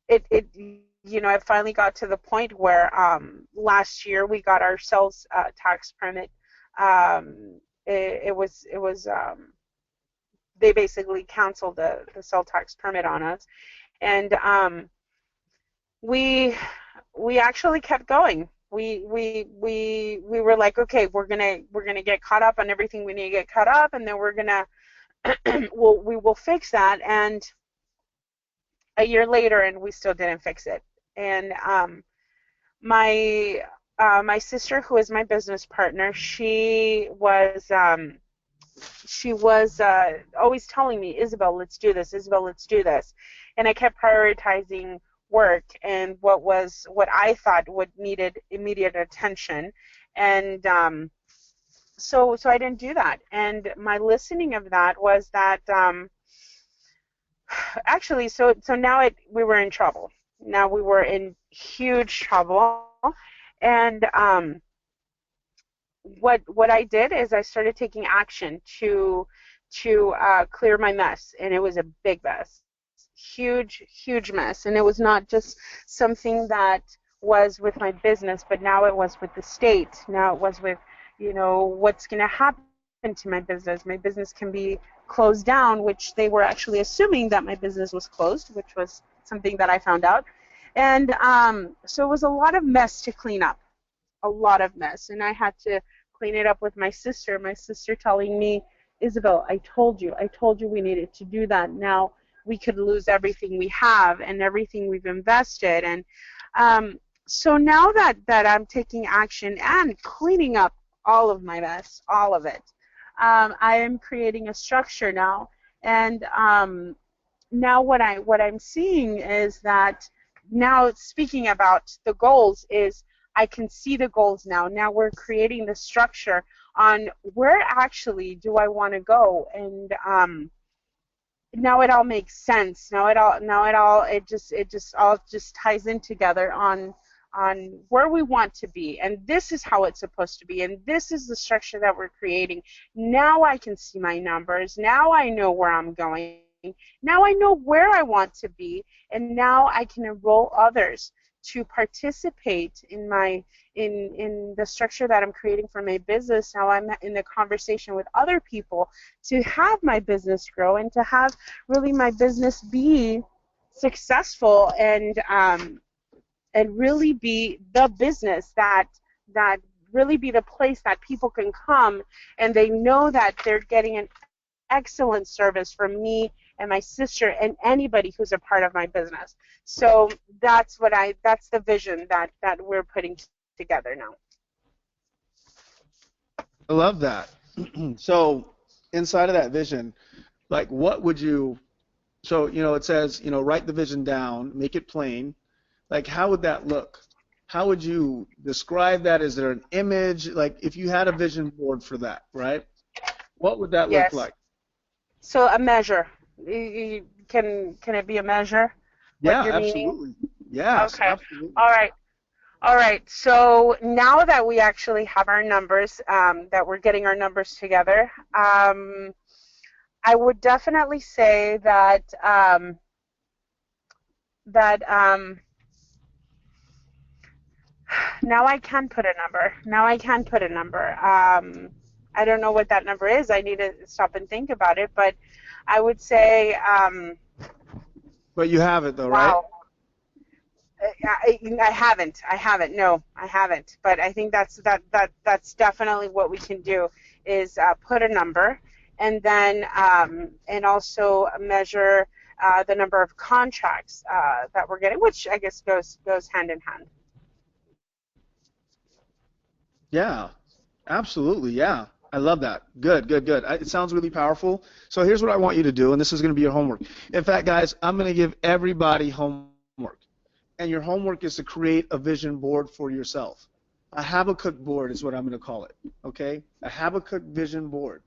it finally got to the point where last year we got our sales tax permit. It was they basically canceled the sales tax permit on us, and we actually kept going. We were like, okay, we're gonna get caught up on everything we need to get caught up, and then we're gonna we will fix that. And a year later, and we still didn't fix it. And my sister, who is my business partner, she was always telling me, Isabel, let's do this. Isabel, let's do this. And I kept prioritizing work and what I thought needed immediate attention. And so I didn't do that. And my listening of that was that actually, so now we were in trouble. Now we were in huge trouble. And what I did is I started taking action to clear my mess, and it was a big mess, huge mess, and it was not just something that was with my business, but now it was with the state. Now it was with, what's going to happen to my business. My business can be closed down, which they were actually assuming that my business was closed, which was something that I found out. And so it was a lot of mess to clean up, a lot of mess, and I had to clean it up with my sister telling me, Isabel, I told you we needed to do that. Now we could lose everything we have and everything we've invested. And so now that I'm taking action and cleaning up all of my mess, all of it, I am creating a structure now. And now what I'm seeing is that, now speaking about the goals, is I can see the goals now. Now we're creating the structure on where actually do I want to go, and now it all makes sense. Now it all just ties in together on where we want to be, and this is how it's supposed to be, and this is the structure that we're creating. Now I can see my numbers. Now I know where I'm going. Now I know where I want to be, and now I can enroll others to participate in the structure that I'm creating for my business. Now I'm in the conversation with other people to have my business grow and to have really my business be successful and really be the business that really be the place that people can come and they know that they're getting an excellent service from me and my sister and anybody who's a part of my business. So that's the vision that we're putting together now. I love that. So inside of that vision, like what would you, so it says, write the vision down, make it plain. Like how would that look? How would you describe that? Is there an image? Like if you had a vision board for that, right? What would that look like? So a measure. Can it be a measure? Yeah, absolutely. Yes, okay. Absolutely. All right. So now that we actually have our numbers, that we're getting our numbers together, I would definitely say that now I can put a number. I don't know what that number is. I need to stop and think about it, but I would say. But you have it though, wow. right? I haven't. No, I haven't. But I think that's definitely what we can do is put a number, and then and also measure the number of contracts that we're getting, which I guess goes hand in hand. Yeah, absolutely. Yeah. I love that. Good. It sounds really powerful. So here's what I want you to do, and this is going to be your homework. In fact, guys, I'm going to give everybody homework. And your homework is to create a vision board for yourself. A Habakkuk board is what I'm going to call it, okay? A Habakkuk vision board,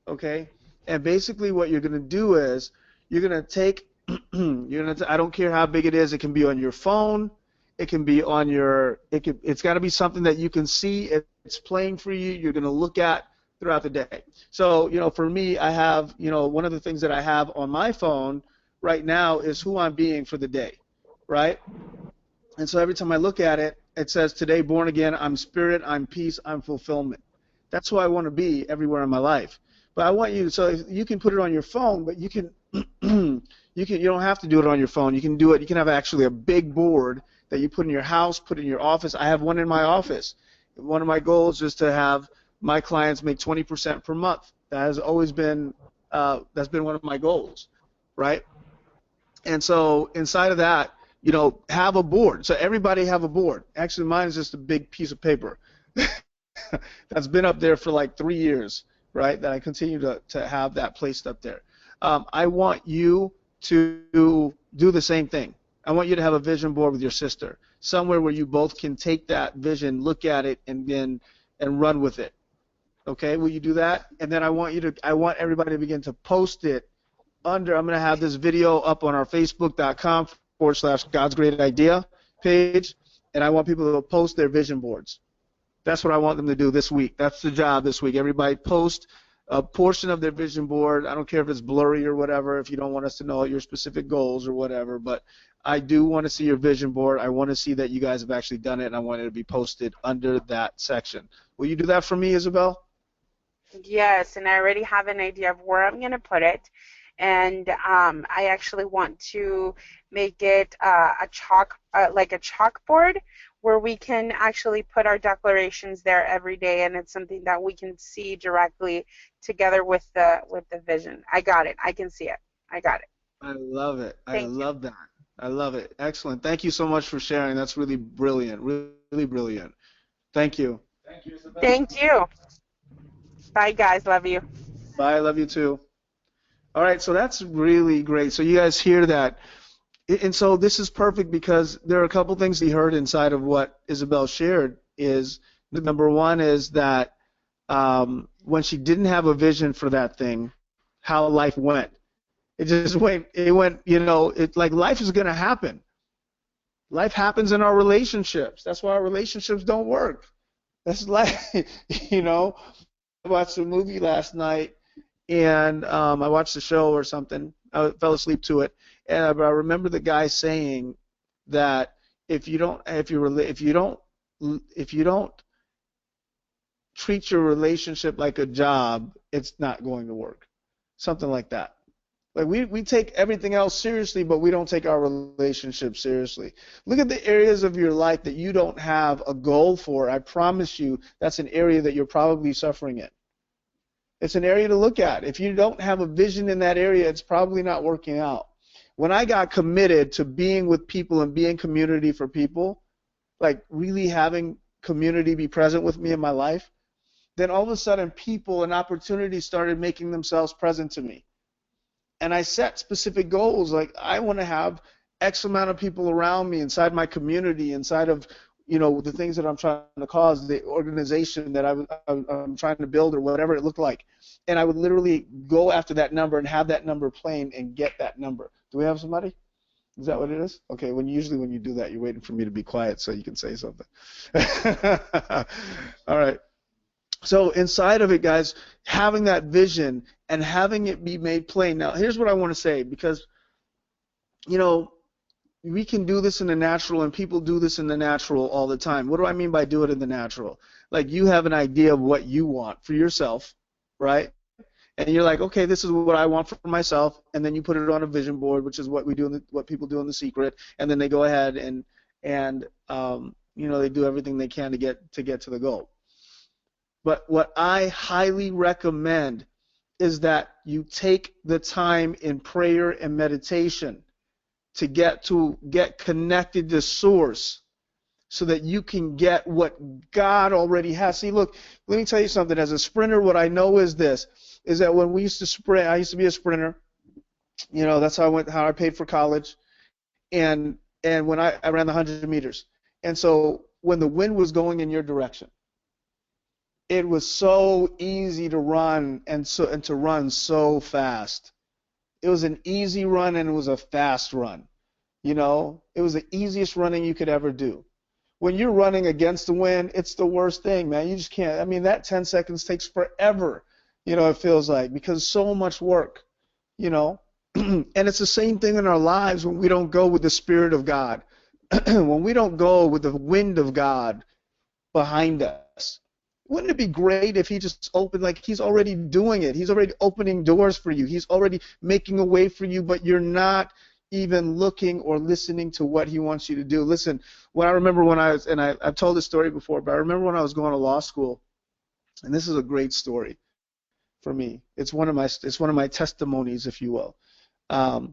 okay? And basically what you're going to do is you're going to take, I don't care how big it is, it can be on your phone, it can be on it's got to be something that you can see, it's playing for you, you're going to look at throughout the day. So, for me, I have, one of the things that I have on my phone right now is who I'm being for the day, right? And so every time I look at it, it says, today born again, I'm spirit, I'm peace, I'm fulfillment. That's who I want to be everywhere in my life. But I want you, so you can put it on your phone, but you can, you don't have to do it on your phone. You can do it, you can have actually a big board that you put in your house, put in your office. I have one in my office. One of my goals is to have my clients make 20% per month. That has always been, that's been one of my goals, right? And so inside of that, have a board. So everybody have a board. Actually, mine is just a big piece of paper that's been up there for like 3 years, right? That I continue to have that placed up there. I want you to do the same thing. I want you to have a vision board with your sister, somewhere where you both can take that vision, look at it, and run with it. Okay, will you do that? And then I want everybody to begin to post it under. I'm going to have this video up on our Facebook.com/God's Great Idea page, and I want people to post their vision boards. That's what I want them to do this week. That's the job this week. Everybody post a portion of their vision board. I don't care if it's blurry or whatever, if you don't want us to know your specific goals or whatever, but I do want to see your vision board. I want to see that you guys have actually done it, and I want it to be posted under that section. Will you do that for me, Isabel? Yes, and I already have an idea of where I'm going to put it. And I actually want to make it like a chalkboard where we can actually put our declarations there every day, and it's something that we can see directly together with the vision. I got it. I can see it. I got it. I love it. Thank I you. love that. I love it. Excellent. Thank you so much for sharing. That's really brilliant. Really brilliant. Thank you. Thank you, Isabel. Thank you. Bye, guys. Love you. Bye. I love you too. All right, so that's really great. So you guys hear that. And so this is perfect because there are a couple things we heard inside of what Isabel shared. Is number one is that when she didn't have a vision for that thing, how life went. It just went, it's like life is going to happen. Life happens in our relationships. That's why our relationships don't work. That's like, I watched a movie last night, and I watched a show or something. I fell asleep to it, and I remember the guy saying that if you don't treat your relationship like a job, it's not going to work. Something like that. Like we take everything else seriously, but we don't take our relationship seriously. Look at the areas of your life that you don't have a goal for. I promise you that's an area that you're probably suffering in. It's an area to look at. If you don't have a vision in that area, it's probably not working out. When I got committed to being with people and being community for people, like really having community be present with me in my life, then all of a sudden people and opportunities started making themselves present to me. And I set specific goals, like I want to have X amount of people around me inside my community, inside of the things that I'm trying to cause, the organization that I'm trying to build or whatever it looked like. And I would literally go after that number and have that number playing and get that number. Do we have somebody? Is that what it is? Okay, usually when you do that, you're waiting for me to be quiet so you can say something. All right. So inside of it, guys, having that vision and having it be made plain. Now, here's what I want to say, because, we can do this in the natural, and people do this in the natural all the time. What do I mean by do it in the natural? Like you have an idea of what you want for yourself, right? And you're like, okay, this is what I want for myself, and then you put it on a vision board, which is what we do, what people do in the secret, and then they go ahead and they do everything they can to get to the goal. But what I highly recommend is that you take the time in prayer and meditation to get connected to Source so that you can get what God already has. See, look, let me tell you something. As a sprinter, what I know is this, is that when we used to sprint, I used to be a sprinter. That's how I paid for college. And when I ran the 100 meters. And so when the wind was going in your direction, it was so easy to run and to run so fast. It was an easy run and it was a fast run. It was the easiest running you could ever do. When you're running against the wind, it's the worst thing, man. You just can't. I mean, that 10 seconds takes forever, it feels like, because so much work, And it's the same thing in our lives when we don't go with the Spirit of God, when we don't go with the wind of God behind us. Wouldn't it be great if he just opened, like he's already doing it. He's already opening doors for you. He's already making a way for you, but you're not even looking or listening to what he wants you to do. Listen, I remember when I was, and I've told this story before, but I remember when I was going to law school, and this is a great story for me. It's one of my testimonies, if you will. I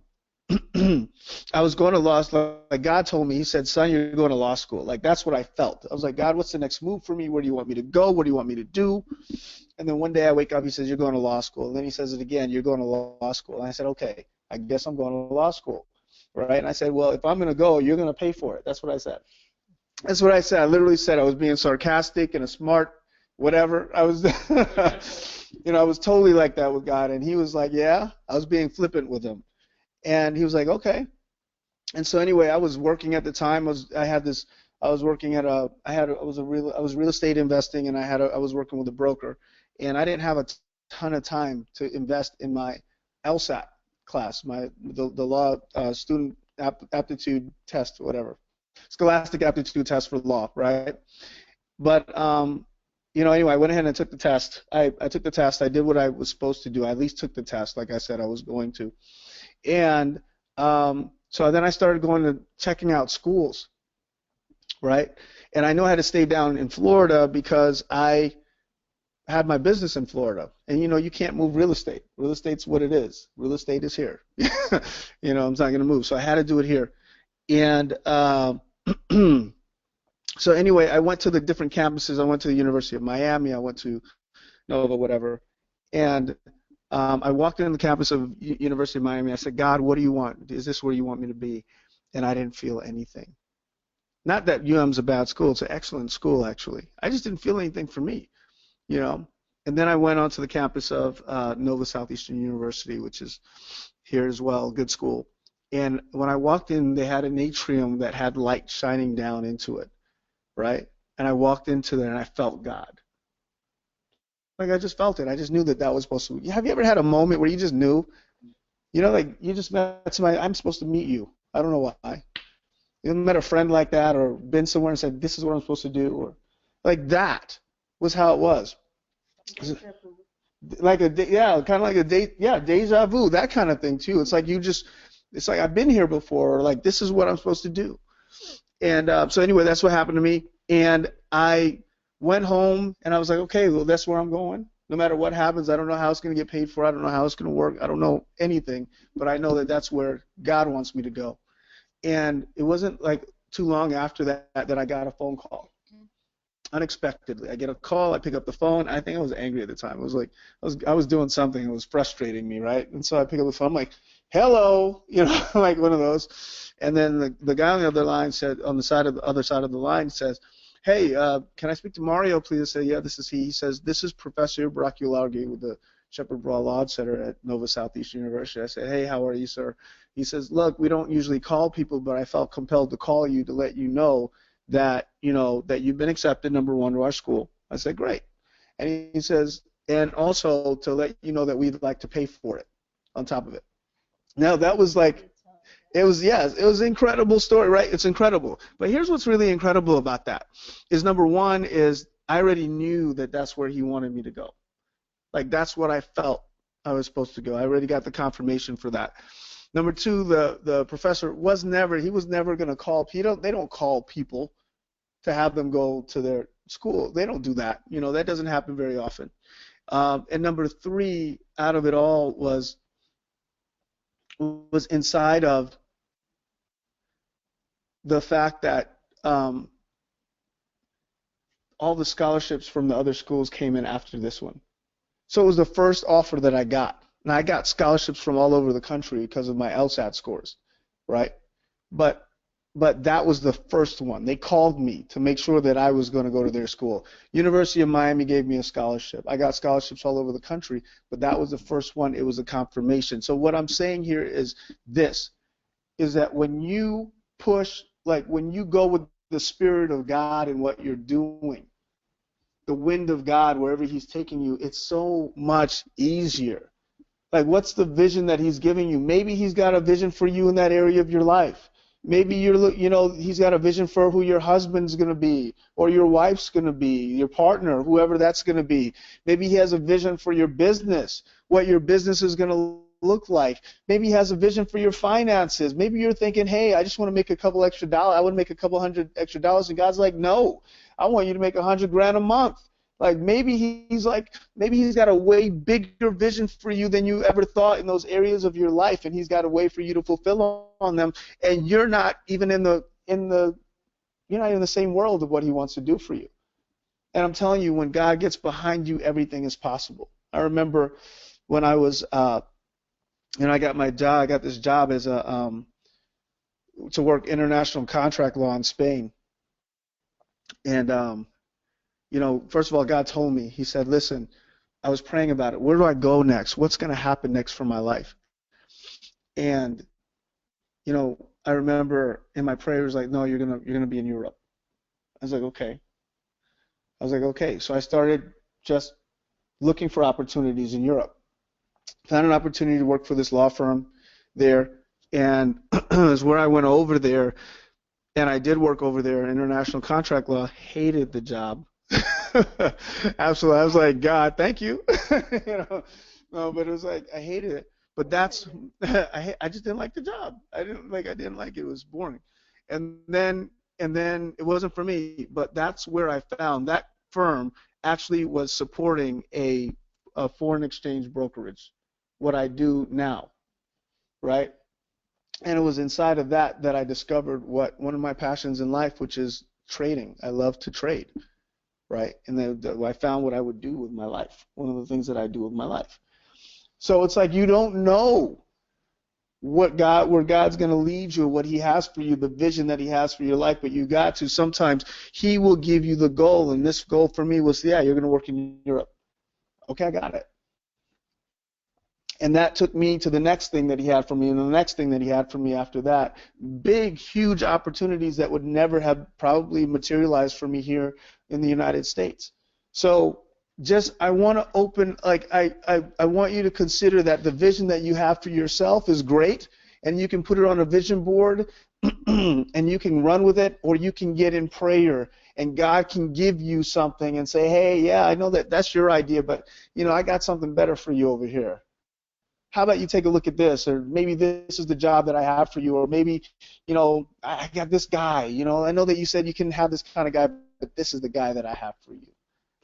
was going to law school. Like God told me, he said, son, you're going to law school. Like that's what I felt. I was like, God, what's the next move for me? Where do you want me to go? What do you want me to do? And then one day I wake up, he says, you're going to law school. And then he says it again, you're going to law school. And I said, okay, I guess I'm going to law school. Right? And I said, well, if I'm going to go, you're going to pay for it. That's what I said. That's what I said. I literally said I was being sarcastic and a smart whatever. I was, I was totally like that with God. And he was like, yeah, I was being flippant with him. And he was like, okay. And so anyway, I was working at the time. I had this I was working at I was real estate investing, and I was working with a broker, and I didn't have a ton of time to invest in my LSAT class, the law student aptitude test, whatever, Scholastic Aptitude Test for law, right? But anyway, I went ahead and took the test. I took the test. I did what I was supposed to do. I at least took the test, like I said I was going to. And so then I started going to checking out schools, right? And I knew I had to stay down in Florida because I had my business in Florida. And you can't move real estate. Real estate's what it is. Real estate is here. I'm not going to move. So I had to do it here. And so anyway, I went to the different campuses. I went to the University of Miami. I went to Nova, whatever. And I walked in the campus of University of Miami. I said, God, what do you want? Is this where you want me to be? And I didn't feel anything. Not that UM's a bad school. It's an excellent school, actually. I just didn't feel anything for me, And then I went on to the campus of Nova Southeastern University, which is here as well, good school. And when I walked in, they had an atrium that had light shining down into it, right? And I walked into there, and I felt God. Like I just felt it. I just knew that was supposed to. Have you ever had a moment where you just knew? Like you just met somebody. I'm supposed to meet you. I don't know why. You met a friend like that, or been somewhere and said, "This is what I'm supposed to do," or like that was how it was. Like kind of like a deja vu, that kind of thing too. It's like it's like I've been here before, or like this is what I'm supposed to do. And so anyway, that's what happened to me. And I went home, and I was like, okay, well, that's where I'm going. No matter what happens, I don't know how it's going to get paid for. I don't know how it's going to work. I don't know anything, but I know that that's where God wants me to go. And it wasn't like too long after that I got a phone call. Unexpectedly, I get a call. I pick up the phone. I think I was angry at the time. It was like I was doing something that was frustrating me, right? And so I pick up the phone. I'm like, "Hello," like one of those. And then the guy on the other line said, on the other side of the line says, "Hey, can I speak to Mario, please?" I said, "Yeah, this is he." He says, "This is Professor Braculargi with the Shepherd Brawl Law Center at Nova Southeastern University." I said, "Hey, how are you, sir?" He says, "Look, we don't usually call people, but I felt compelled to call you to let you know that that you've been accepted, number one, to our school." I said, "Great." And he says, "And also to let you know that we'd like to pay for it on top of it." Now that was like, it was an incredible story, right? It's incredible. But here's what's really incredible about that is, number one is I already knew that that's where he wanted me to go. Like that's what I felt I was supposed to go. I already got the confirmation for that. Number two, the professor was never going to call. They don't call people to have them go to their school. They don't do that. That doesn't happen very often. And number three, out of it all was inside of the fact that all the scholarships from the other schools came in after this one. So it was the first offer that I got. And I got scholarships from all over the country because of my LSAT scores, right? But that was the first one. They called me to make sure that I was going to go to their school. University of Miami gave me a scholarship. I got scholarships all over the country, but that was the first one. It was a confirmation. So what I'm saying here is this, is that when you push, like when you go with the Spirit of God in what you're doing, the wind of God, wherever He's taking you, it's so much easier. Like, what's the vision that He's giving you? Maybe He's got a vision for you in that area of your life. Maybe He's got a vision for who your husband's going to be, or your wife's going to be, your partner, whoever that's going to be. Maybe He has a vision for your business, what your business is going to look like. Maybe He has a vision for your finances. Maybe you're thinking, hey, I just want to make a couple extra dollars. I want to make a couple $100 extra, and God's like, no, I want you to make $100,000 a month. Like maybe he's got a way bigger vision for you than you ever thought in those areas of your life, and He's got a way for you to fulfill on them, and you're not even in the same world of what He wants to do for you. And I'm telling you, when God gets behind you, everything is possible. I remember when I was I got my job. I got this job as to work international contract law in Spain, and first of all, God told me, He said, listen, I was praying about it. Where do I go next? What's going to happen next for my life? And, I remember in my prayers, like, no, you're gonna be in Europe. I was like, okay. I was like, okay. So I started just looking for opportunities in Europe. Found an opportunity to work for this law firm there, and it was where I went over there, and I did work over there, international contract law. Hated the job. Absolutely. I was like, God, thank you. No, but it was like I hated it. But that's I just didn't like the job. I didn't like it. It was boring. And then it wasn't for me. But that's where I found that firm actually was supporting a foreign exchange brokerage, what I do now, right? And it was inside of that I discovered what one of my passions in life, which is trading. I love to trade, right? And then I found what I would do with my life, one of the things that I do with my life. So it's like you don't know where God's going to lead you, what he has for you, the vision that he has for your life, but you got to, sometimes he will give you the goal, and this goal for me was, yeah, you're going to work in Europe. Okay, I got it. And that took me to the next thing that he had for me, and the next thing that he had for me after that. Big, huge opportunities that would never have probably materialized for me here in the United States. So just I want to open, like I want you to consider that the vision that you have for yourself is great, and you can put it on a vision board and you can run with it, or you can get in prayer and God can give you something and say, hey, yeah, I know that's your idea, but I got something better for you over here. How about you take a look at this, or maybe this is the job that I have for you, or maybe, I got this guy, I know that you said you can have this kind of guy, but this is the guy that I have for you.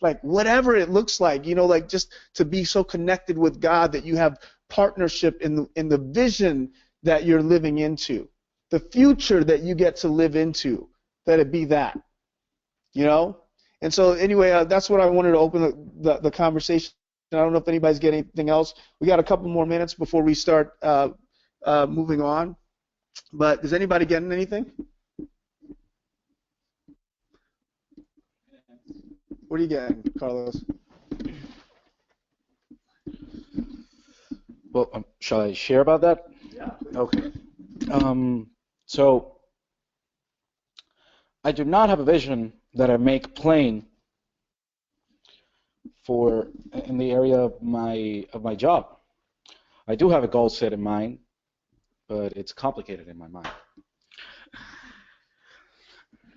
Like whatever it looks like, like just to be so connected with God that you have partnership in the vision that you're living into, the future that you get to live into, that it be that, And so anyway, that's what I wanted to open the conversation. I don't know if anybody's getting anything else. We got a couple more minutes before we start moving on. But is anybody getting anything? What are you getting, Carlos? Well, shall I share about that? Yeah. Okay. So I do not have a vision that I make plain in the area of my job. I do have a goal set in mind, but it's complicated in my mind.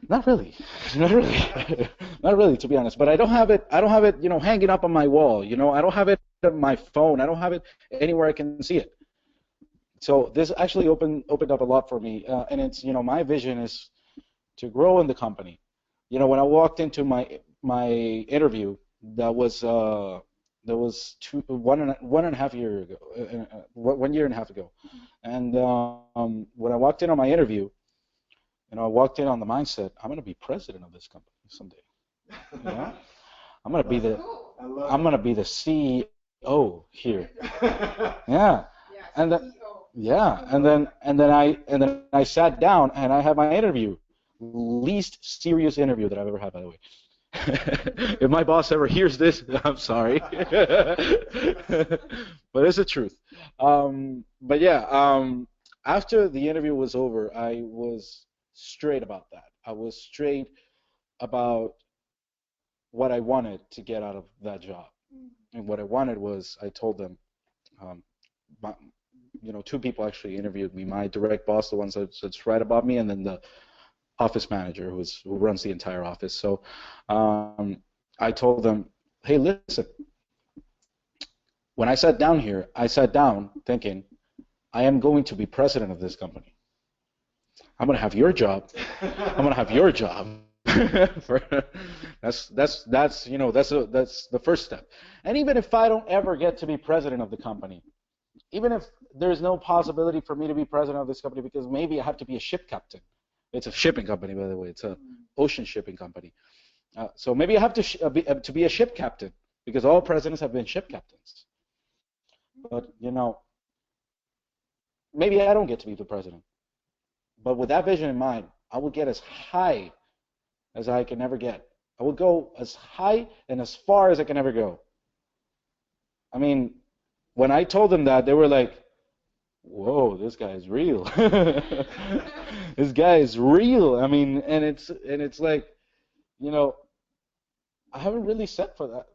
Not really, not really, to be honest. But I don't have it, hanging up on my wall. I don't have it on my phone. I don't have it anywhere I can see it. So this actually opened up a lot for me, and it's, my vision is to grow in the company. When I walked into my interview, that was 1 and a half years ago, 1 year and a half ago, and when I walked in on my interview, I walked in on the mindset, I'm going to be president of this company someday. I'm going to be the CEO here. Yeah. And then I sat down and I had my interview, least serious interview that I've ever had, by the way. If my boss ever hears this, I'm sorry. But it's the truth. But yeah, after the interview was over, I was straight about that. I was straight about what I wanted to get out of that job. And what I wanted was, I told them, two people actually interviewed me, my direct boss, the ones that's right above me, and then the office manager who runs the entire office. So I told them, hey, listen, when I sat down here, I sat down thinking, I am going to be president of this company. I'm going to have your job. I'm going to have your job. That's the first step. And even if I don't ever get to be president of the company, even if there's no possibility for me to be president of this company, because maybe I have to be a ship captain. It's a shipping company, by the way. It's an ocean shipping company. So maybe I have to be a ship captain, because all presidents have been ship captains. But, maybe I don't get to be the president. But with that vision in mind, I would get as high as I can ever get. I would go as high and as far as I can ever go. I mean, when I told them that, they were like, whoa, this guy is real. This guy is real. I mean, and it's like, you know, I haven't really set for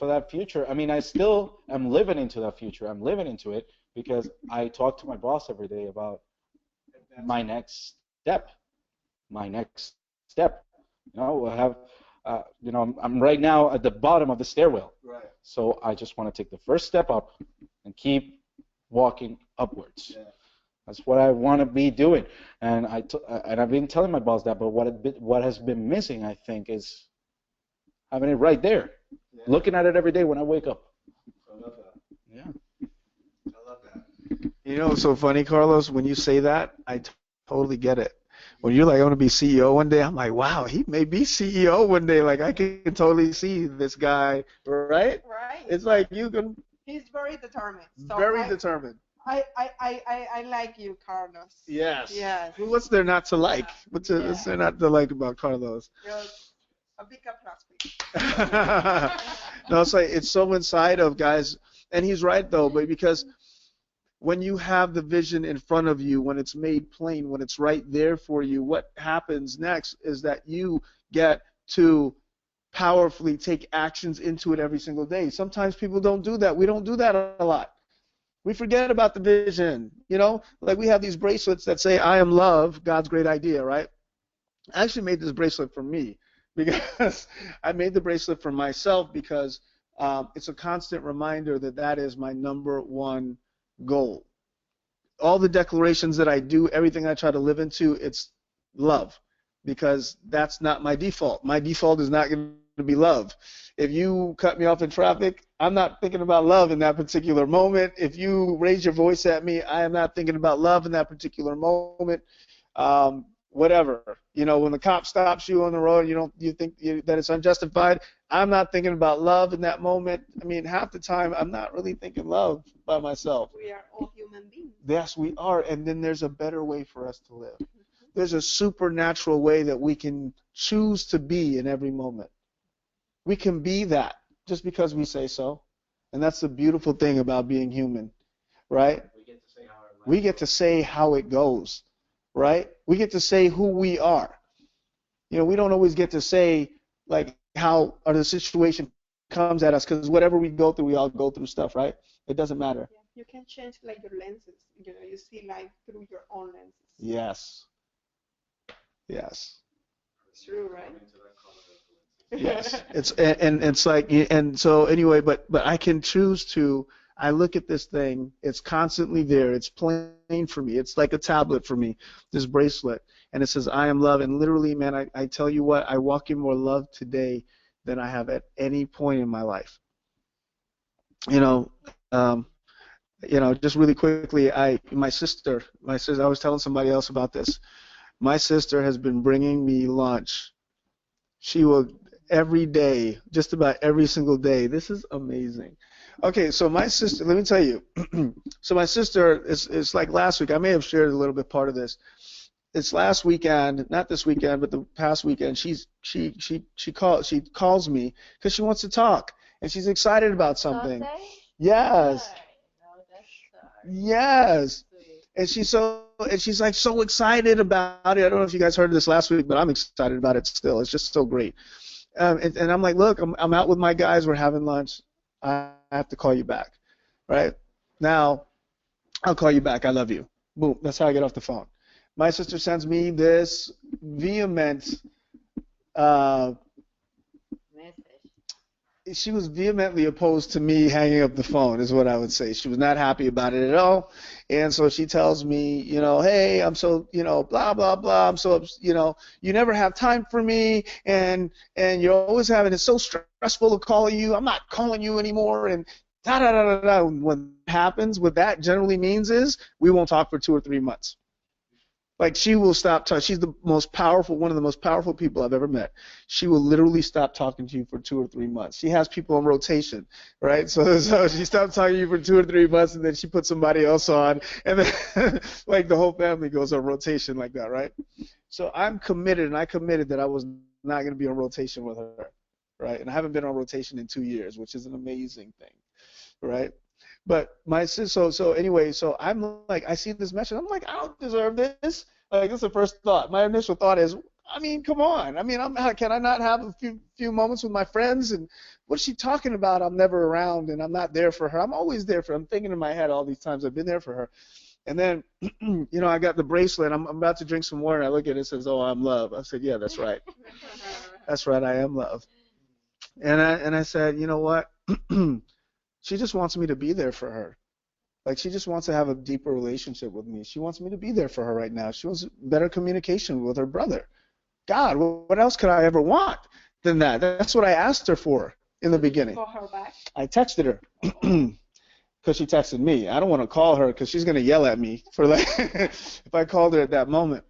that future. I mean, I still am living into that future. I'm living into it because I talk to my boss every day about my next step. My next step. You know, I have, I'm right now at the bottom of the stairwell. Right. So I just want to take the first step up and keep walking upwards. Yeah. That's what I want to be doing, and I've been telling my boss that. But what has been missing, I think, is having it right there, looking at it every day when I wake up. I love that. Yeah. I love that. You know, it's so funny, Carlos, when you say that, I totally get it. When you're like, I want to be CEO one day, I'm like, wow, he may be CEO one day. Like, I can totally see this guy, right? Right. It's like you can. He's very determined. So Very determined. I like you, Carlos. Yes. Yes. Well, what's there not to like? What's there not to like about Carlos? Just a big applause, please. No, it's like it's so inside of guys, and he's right though, but because when you have the vision in front of you, when it's made plain, when it's right there for you, what happens next is that you get to powerfully take actions into it every single day. Sometimes people don't do that. We don't do that a lot. We forget about the vision, you know? Like we have these bracelets that say, I am love, God's great idea, right? I actually made this bracelet for me because I made the bracelet for myself because it's a constant reminder that that is my number one goal. All the declarations that I do, everything I try to live into, it's love because that's not my default. My default is not going to be love. If you cut me off in traffic, I'm not thinking about love in that particular moment. If you raise your voice at me, I am not thinking about love in that particular moment. Whatever. You know, when the cop stops you on the road, you think that it's unjustified. I'm not thinking about love in that moment. I mean, half the time, I'm not really thinking love by myself. We are all human beings. Yes, we are. And then there's a better way for us to live. There's a supernatural way that we can choose to be in every moment. We can be that just because we say so. And that's the beautiful thing about being human, right? We get to say how it goes, right? We get to say who we are. You know, we don't always get to say, like, how or the situation comes at us, because whatever we go through, we all go through stuff, right? It doesn't matter. Yeah, you can change, like, your lenses. You know, you see life through your own lenses. Yes. Yes. It's true, right? Yes, it's and it's like, and so anyway, but I can choose to. I look at this thing; it's constantly there. It's plain for me. It's like a tablet for me. This bracelet, and it says, "I am love." And literally, man, I tell you what, I walk in more love today than I have at any point in my life. You know, just really quickly, my sister. I was telling somebody else about this. My sister has been bringing me lunch. She will. Every day, just about every single day. This is amazing. Okay, so my sister, let me tell you. So my sister, it's like last week. I may have shared a little bit part of this. It's last weekend, not this weekend, but the past weekend. She calls me because she wants to talk and she's excited about something. Sunday? Yes. No, that's Yes. And she's like so excited about it. I don't know if you guys heard of this last week, but I'm excited about it still. It's just so great. And I'm like, look, I'm out with my guys. We're having lunch. I have to call you back, right? Now, I'll call you back. I love you. Boom. That's how I get off the phone. My sister sends me this vehement she was vehemently opposed to me hanging up the phone, is what I would say. She was not happy about it at all. And so she tells me, hey, I'm so, blah, blah, blah. I'm so, you never have time for me. And you're always it's so stressful to call you. I'm not calling you anymore. And da, da, da, da, da. What happens, what that generally means is we won't talk for 2 or 3 months. Like, she will stop talking. She's one of the most powerful people I've ever met. She will literally stop talking to you for 2 or 3 months. She has people on rotation, right? So she stops talking to you for 2 or 3 months, and then she puts somebody else on, and then like the whole family goes on rotation like that, right? So I'm committed, and I committed that I was not going to be on rotation with her, right? And I haven't been on rotation in 2 years, which is an amazing thing, right? But my sister, so anyway, so I'm like, I see this message. I'm like, I don't deserve this. Like, this is the first thought. My initial thought is, I mean, come on. I mean, can I not have a few moments with my friends? And what's she talking about? I'm never around and I'm not there for her. I'm always there for her. I'm thinking in my head all these times I've been there for her. And then, I got the bracelet. I'm about to drink some water. And I look at it. It says, "Oh, I'm love." I said, "Yeah, that's right. That's right. I am love." And I said, "You know what? She just wants me to be there for her. Like, she just wants to have a deeper relationship with me. She wants me to be there for her right now. She wants better communication with her brother. God, what else could I ever want than that? That's what I asked her for in the beginning. Call her back. I texted her because she texted me. I don't want to call her because she's going to yell at me for like if I called her at that moment.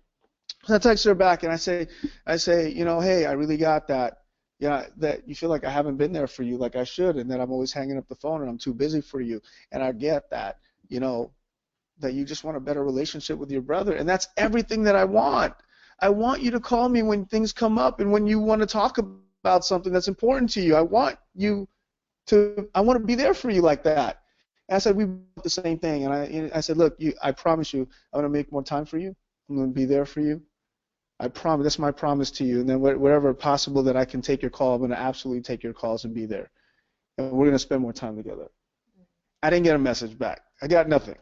So I text her back and I say, hey, I really got that. Yeah, that you feel like I haven't been there for you like I should, and that I'm always hanging up the phone and I'm too busy for you. And I get that, that you just want a better relationship with your brother, and that's everything that I want. I want you to call me when things come up and when you want to talk about something that's important to you. I want to be there for you like that. And I said, we want the same thing. And I said, look, I promise you, I'm going to make more time for you. I'm going to be there for you. I promise. That's my promise to you. And then wherever possible that I can take your call, I'm going to absolutely take your calls and be there. And we're going to spend more time together. I didn't get a message back. I got nothing.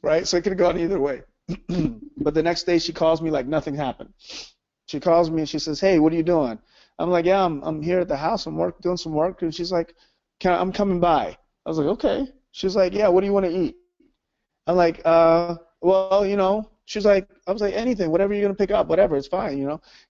Right? So it could have gone either way. But the next day she calls me like nothing happened. She calls me and she says, "Hey, what are you doing?" I'm like, "Yeah, I'm here at the house. I'm doing some work." And she's like, "I'm coming by." I was like, "Okay." She's like, "Yeah, what do you want to eat?" I'm like, well, she's like, I was like, anything, whatever you're going to pick up, whatever, it's fine,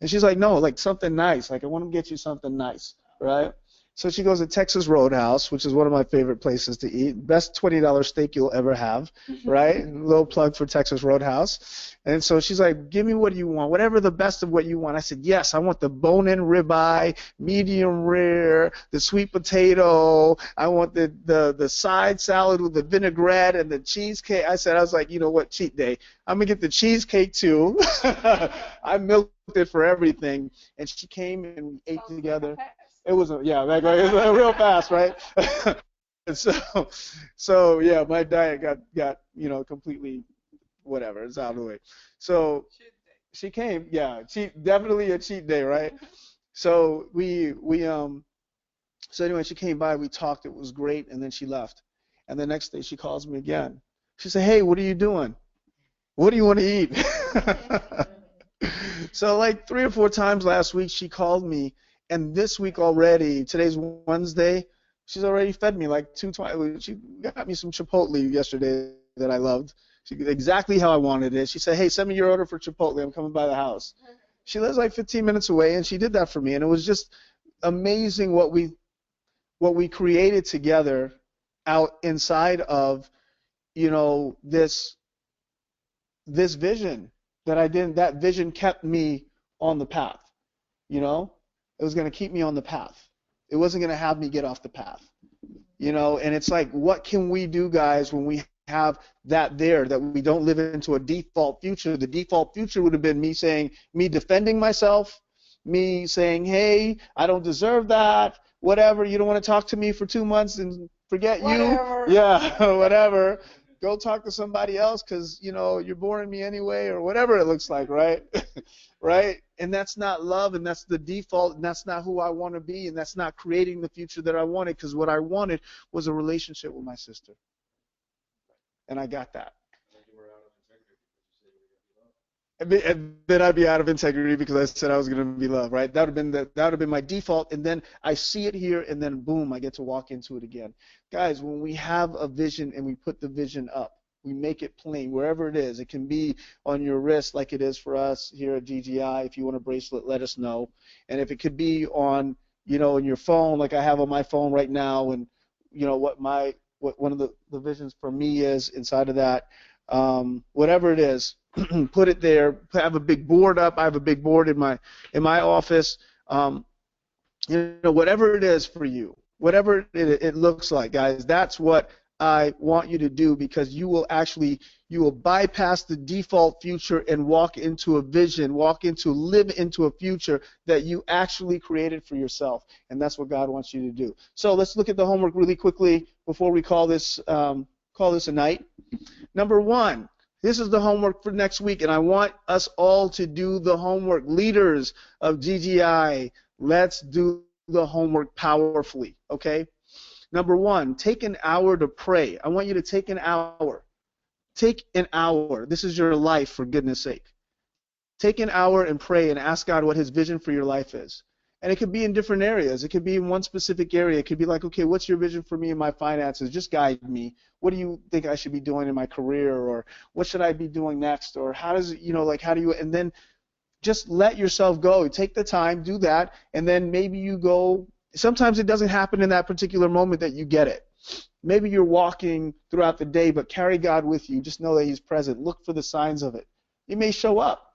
And she's like, no, like something nice. Like, I want to get you something nice, right? So she goes to Texas Roadhouse, which is one of my favorite places to eat. Best $20 steak you'll ever have, right? A little plug for Texas Roadhouse. And so she's like, give me what you want, whatever the best of what you want. I said, yes, I want the bone-in ribeye, medium rare, the sweet potato. I want the side salad with the vinaigrette and the cheesecake. I was like, you know what, cheat day. I'm going to get the cheesecake too. I milked it for everything. And she came and we ate together. It was real fast, right? And so yeah, my diet got completely whatever. It's out of the way. So she came, definitely a cheat day, right? So so anyway, she came by, we talked, it was great, and then she left. And the next day she calls me again. She said, "Hey, what are you doing? What do you want to eat?" So like 3 or 4 times last week she called me. And this week already, today's Wednesday, she's already fed me like 2 times. She got me some Chipotle yesterday that I loved. Exactly how I wanted it. She said, "Hey, send me your order for Chipotle. I'm coming by the house." She lives like 15 minutes away, and she did that for me. And it was just amazing what we created together out inside of, this vision that vision kept me on the path, It was going to keep me on the path. It wasn't going to have me get off the path, And it's like, what can we do, guys, when we have that we don't live into a default future? The default future would have been me defending myself, me saying, "Hey, I don't deserve that, whatever, you don't want to talk to me for 2 months and forget Whatever. you." Yeah, whatever. Go talk to somebody else because, you're boring me anyway, or whatever it looks like, right? Right? And that's not love, and that's the default, and that's not who I want to be, and that's not creating the future that I wanted, because what I wanted was a relationship with my sister. And I got that. And then I'd be out of integrity because I said I was going to be loved, right? That would have been my default, and then I see it here, and then boom, I get to walk into it again. Guys, when we have a vision and we put the vision up, we make it plain wherever it is. It can be on your wrist like it is for us here at GGI. If you want a bracelet, let us know. And if it could be on, in your phone like I have on my phone right now, and what one of the visions for me is inside of that, whatever it is, put it there. Have a big board up. I have a big board in my office. Whatever it is for you, whatever it looks like, guys, that's what I want you to do, because you will bypass the default future and walk into a vision, live into a future that you actually created for yourself, and that's what God wants you to do. So let's look at the homework really quickly before we call this a night. Number 1, This is the homework for next week, and I want us all to do the homework. Leaders of GGI, let's do the homework powerfully, okay? Number one, take an hour to pray. I want you to take an hour. Take an hour. This is your life, for goodness sake. Take an hour and pray and ask God what his vision for your life is. And it could be in different areas. It could be in one specific area. It could be like, okay, what's your vision for me and my finances? Just guide me. What do you think I should be doing in my career? Or what should I be doing next? Or how does it, like how do you, and then just let yourself go. Take the time, do that, and then maybe you go, sometimes it doesn't happen in that particular moment that you get it. Maybe you're walking throughout the day, but carry God with you. Just know that he's present. Look for the signs of it. He may show up.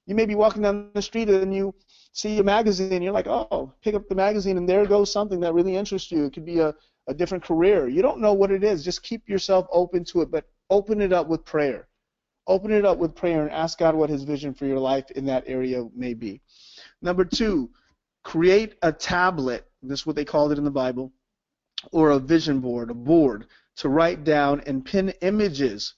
You may be walking down the street and you see a magazine and you're like, oh, pick up the magazine and there goes something that really interests you. It could be a different career. You don't know what it is. Just keep yourself open to it, but open it up with prayer. Open it up with prayer and ask God what his vision for your life in that area may be. Number two, create a tablet. This is what they called it in the Bible, or a vision board, a board to write down and pin images,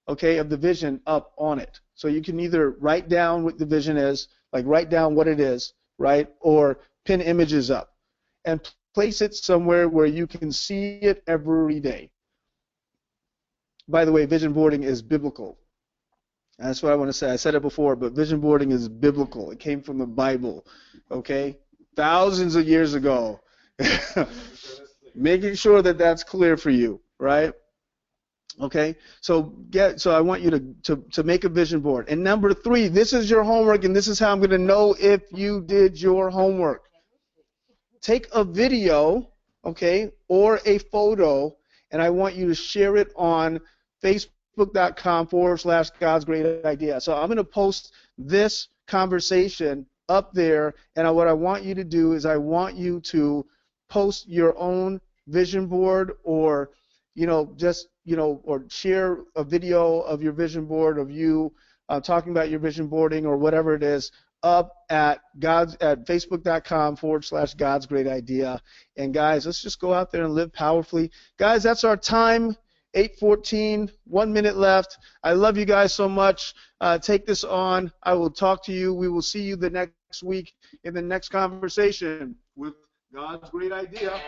okay, of the vision up on it. So you can either write down what the vision is, like write down what it is, right, or pin images up and place it somewhere where you can see it every day. By the way, vision boarding is biblical. That's what I want to say. I said it before, but vision boarding is biblical. It came from the Bible, okay, thousands of years ago. Making sure that that's clear for you, right? Okay, so I want you to make a vision board. And number three, this is your homework, and this is how I'm going to know if you did your homework. Take a video, okay, or a photo, and I want you to share it on Facebook.com/God's Great Idea. So I'm going to post this conversation up there, and what I want you to do is I want you to post your own vision board, or or share a video of your vision board of you talking about your vision boarding or whatever it is up at Facebook.com/God's Great Idea. And guys, let's just go out there and live powerfully. Guys, that's our time. 8:14, 1 minute left. I love you guys so much. Take this on. I will talk to you. We will see you the next week in the next conversation with God's Great Idea.